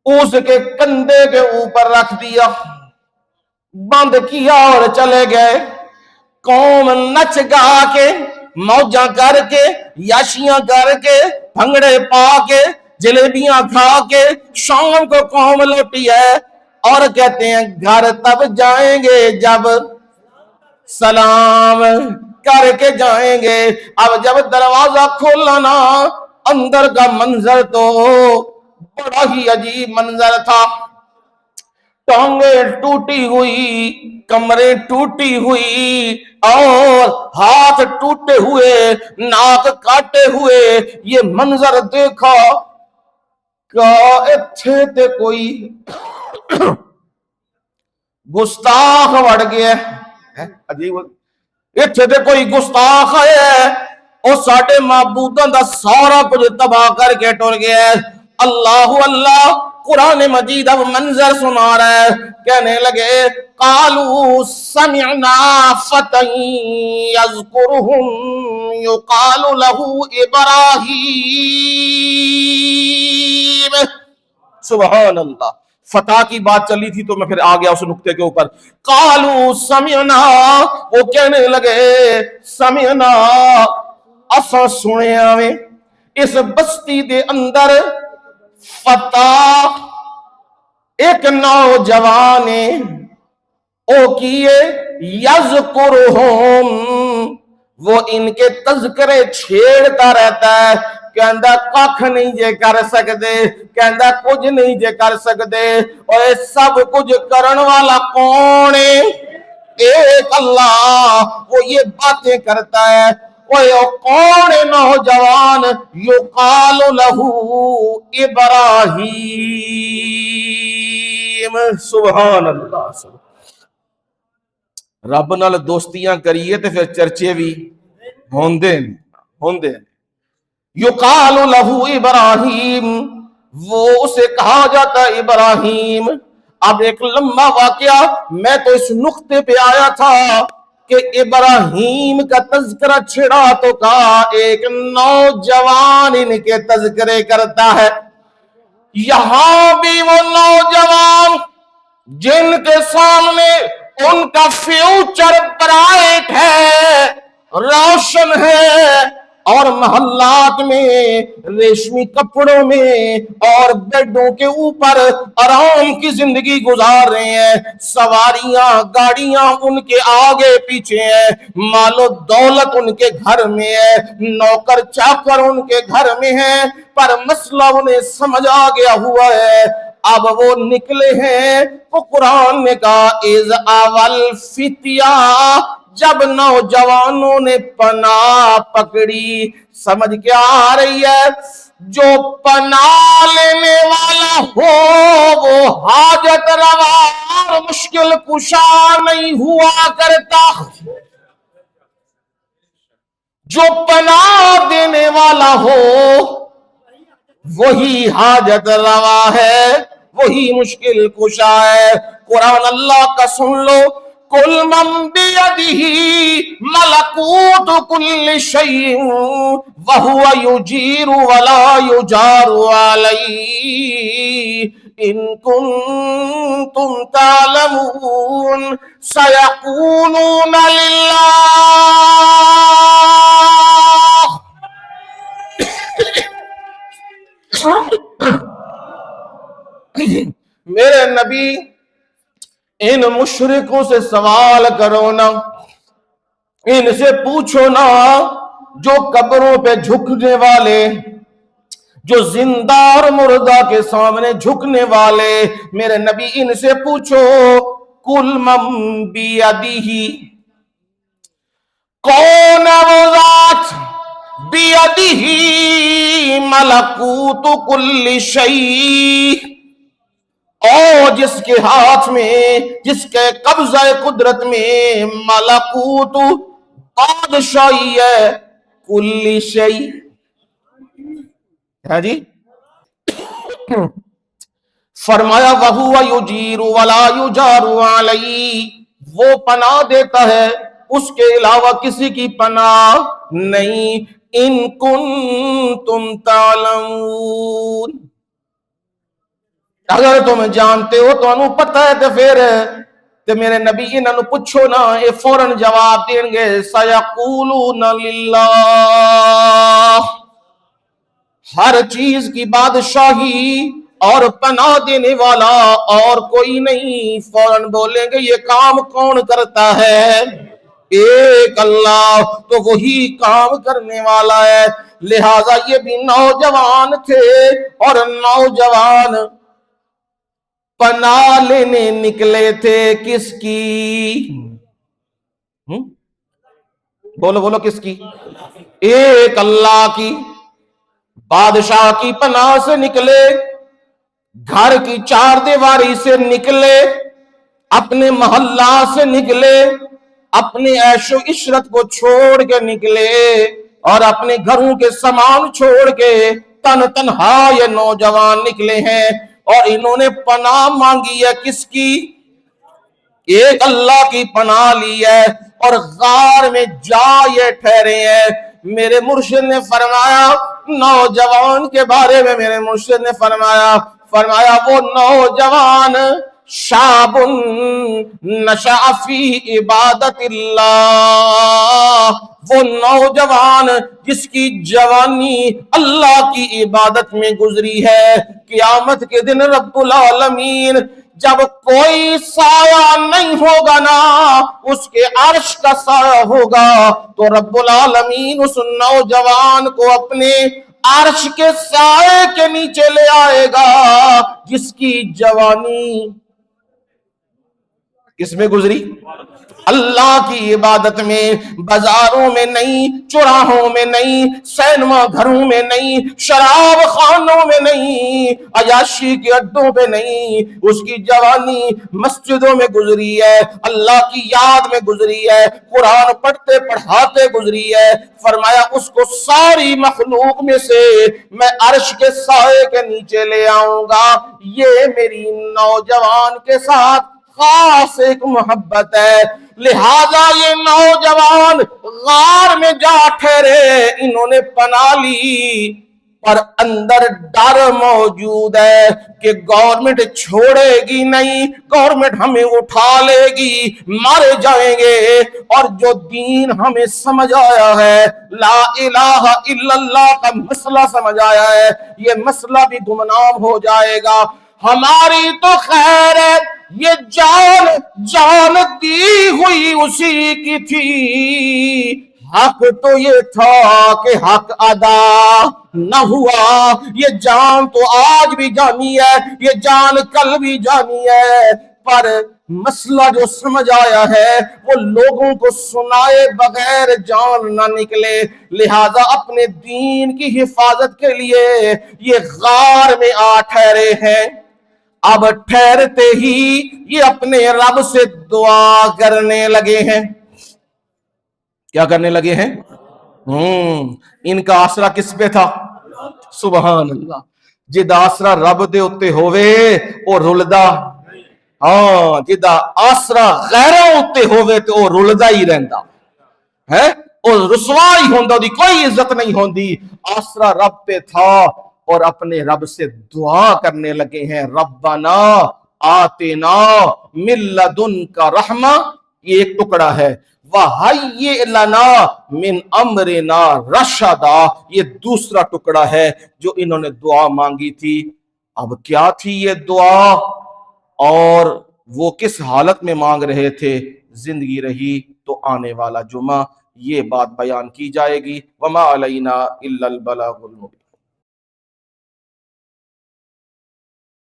Speaker 1: اس کے کندھے کے اوپر رکھ دیا، بند کیا اور چلے گئے. قوم نچ گا کے موجاں کر کے یاشیاں کر کے بھنگڑے پا کے جلیبیاں کھا کے شام کو قوم لوٹی ہے اور کہتے ہیں گھر تب جائیں گے جب سلام کر کے جائیں گے۔ اب جب دروازہ کھولا نا، اندر کا منظر تو بڑا ہی عجیب منظر تھا، ٹانگیں ٹوٹی ہوئی، کمریں ٹوٹی ہوئی، اور ہاتھ ٹوٹے ہوئے، ناک کاٹے ہوئے۔ یہ منظر دیکھا کہ اتھے تے کوئی گستاخ وڑ گیا ہے، عجیب، اتھے تے کوئی گستاخ ہے، اور ساڑھے معبودان دا سارا کچھ تباہ کر کے ٹر گیا ہے۔ اللہ اللہ، قرآن مجید اب منظر سنا رہا ہے، کہنے لگے قالوا سمعنا فتى يذكرهم يقال له ابراہیم۔ سبحان اللہ، فتح کی بات چلی تھی تو میں پھر آ گیا اس نقطے کے اوپر۔ قالوا سمعنا، وہ کہنے لگے سمعنا، اساں سنے آویں اس بستی دے اندر فتح ایک نوجوان او کیے یذکرہم، وہ ان کے تذکرے چھیڑتا رہتا ہے، کہندہ کاکھ نہیں جے کر سکتے، کہندہ کچھ نہیں جے کر سکتے، اور سب کچھ کرن والا کون ہے؟ ایک اللہ، وہ یہ باتیں کرتا ہے۔ وہ کون نوجوان؟ یقال لہو ابراہیم۔ سبحان اللہ، رب نال دوستیاں کریے تے پھر چرچے بھی ہوندے ہوندے۔ یقال لہو ابراہیم، وہ اسے کہا جاتا ہے ابراہیم۔ اب ایک لمبا واقعہ، میں تو اس نقطے پہ آیا تھا کہ ابراہیم کا تذکرہ چھڑا تو کہا ایک نوجوان ان کے تذکرے کرتا ہے۔ یہاں بھی وہ نوجوان جن کے سامنے ان کا فیوچر برائٹ ہے، روشن ہے، اور محلات میں ریشمی کپڑوں میں اور بیڈوں کے اوپر آرام کی زندگی گزار رہے ہیں، سواریاں گاڑیاں ان کے آگے پیچھے ہیں، مال و دولت ان کے گھر میں ہے، نوکر چاکر ان کے گھر میں ہیں، پر مسئلہ انہیں سمجھ آ گیا ہوا ہے۔ اب وہ نکلے ہیں تو قرآن نے کہا اِذْ اول فتیا، جب نوجوانوں نے پناہ پکڑی۔ سمجھ کیا آ رہی ہے؟ جو پناہ لینے والا ہو وہ حاجت روا اور مشکل کشا نہیں ہوا کرتا، جو پناہ دینے والا ہو وہی حاجت روا ہے، وہی مشکل کشا ہے۔ قرآن اللہ کا سن لو، کل من بیدہ ملکوت کل شیء وہو یجیر ولا یجار علیہ ان کنتم تعلمون سیقولون للہ۔ میرے نبی ان مشرکوں سے سوال کرو نا، ان سے پوچھو نا، جو قبروں پہ جھکنے والے، جو زندہ اور مردہ کے سامنے جھکنے والے، میرے نبی ان سے پوچھو کل من بیدہ، کون ہے وہ ذات بیدہ ملکوت کل شیء، اور جس کے ہاتھ میں، جس کے قبضہ قدرت میں ملکوت بادشاہی ہے، کل شیء ہے جی۔ فرمایا وَهُوَ يُجِيرُ وَلَا يُجَارُ عَلَيْهِ، وہ پناہ دیتا ہے، اس کے علاوہ کسی کی پناہ نہیں۔ ان کنتم تعلمون، اگر تم جانتے ہو تو انہوں پتہ ہے تو پھر تے میرے نبی انہوں پوچھو نا، یہ فوراً جواب دیں گے سیقولون للہ، ہر چیز کی بادشاہی اور پناہ دینے والا اور کوئی نہیں، فوراً بولیں گے یہ کام کون کرتا ہے؟ ایک اللہ تو وہی کام کرنے والا ہے۔ لہٰذا یہ بھی نوجوان تھے اور نوجوان پناہ لینے نکلے تھے کس کی؟ بولو بولو کس کی؟ ایک اللہ کی۔ بادشاہ کی پناہ سے نکلے، گھر کی چار دیواری سے نکلے، اپنے محلہ سے نکلے، اپنے عیش و عشرت کو چھوڑ کے نکلے اور اپنے گھروں کے سامان چھوڑ کے تنہا یہ نوجوان نکلے ہیں، اور انہوں نے پناہ مانگی ہے کس کی؟ ایک اللہ کی پناہ لی ہے، اور غار میں جا یہ ٹھہرے ہیں۔ میرے مرشد نے فرمایا نوجوان کے بارے میں، میرے مرشد نے فرمایا وہ نوجوان شاب نشأ فی عبادت اللہ، وہ نوجوان جس کی جوانی اللہ کی عبادت میں گزری ہے۔ قیامت کے دن رب العالمین جب کوئی سایہ نہیں ہوگا نا، اس کے عرش کا سایہ ہوگا، تو رب العالمین اس نوجوان کو اپنے عرش کے سائے کے نیچے لے آئے گا جس کی جوانی کس میں گزری؟ اللہ کی عبادت میں۔ بازاروں میں نہیں، چوراہوں میں نہیں، سینما گھروں میں نہیں، شراب خانوں میں نہیں، عیاشی کے اڈوں پہ نہیں، اس کی جوانی مسجدوں میں گزری ہے، اللہ کی یاد میں گزری ہے، قرآن پڑھتے پڑھاتے گزری ہے۔ فرمایا اس کو ساری مخلوق میں سے میں عرش کے سائے کے نیچے لے آؤں گا۔ یہ میری نوجوان کے ساتھ خاص ایک محبت ہے۔ لہذا یہ نوجوان غار میں جا ٹھہرے، انہوں نے پناہ لی، پر اندر ڈر موجود ہے کہ گورنمنٹ چھوڑے گی نہیں، گورنمنٹ ہمیں اٹھا لے گی، مارے جائیں گے، اور جو دین ہمیں سمجھ آیا ہے، لا الہ الا اللہ کا مسئلہ سمجھ آیا ہے، یہ مسئلہ بھی گمنام ہو جائے گا۔ ہماری تو خیر ہے، یہ جان دی ہوئی اسی کی تھی، حق تو یہ تھا کہ حق ادا نہ ہوا۔ یہ جان تو آج بھی جانی ہے، یہ جان کل بھی جانی ہے، پر مسئلہ جو سمجھ آیا ہے وہ لوگوں کو سنائے بغیر جان نہ نکلے۔ لہذا اپنے دین کی حفاظت کے لیے یہ غار میں آ ٹھہرے ہیں۔ اب ٹھہرتے ہی یہ اپنے رب سے دعا کرنے لگے ہیں۔ کیا کرنے لگے ہیں؟ ان کا آسرا کس پہ تھا؟ سبحان اللہ۔ جد آسرا رب دے اتے ہوئے اور رلدا، جدا آسرا غیروں اتے ہوئے تو وہ رلدا ہی رہندا ہے، اور رسوا ہی ہوندا، دی کوئی عزت نہیں ہوندی۔ آسرا رب پہ تھا اور اپنے رب سے دعا کرنے لگے ہیں، ربنا آتنا من لدنک رحمہ، یہ ایک ٹکڑا ہے، وَحَيِّئْ لَنَا مِنْ أَمْرِنَا رَشَدًا، یہ دوسرا ٹکڑا ہے جو انہوں نے دعا مانگی تھی۔ اب کیا تھی یہ دعا اور وہ کس حالت میں مانگ رہے تھے؟ زندگی رہی تو آنے والا جمعہ یہ بات بیان کی جائے گی۔ وَمَا عَلَيْنَا إِلَّا الْبَلَاغُ الْمُبِينُ۔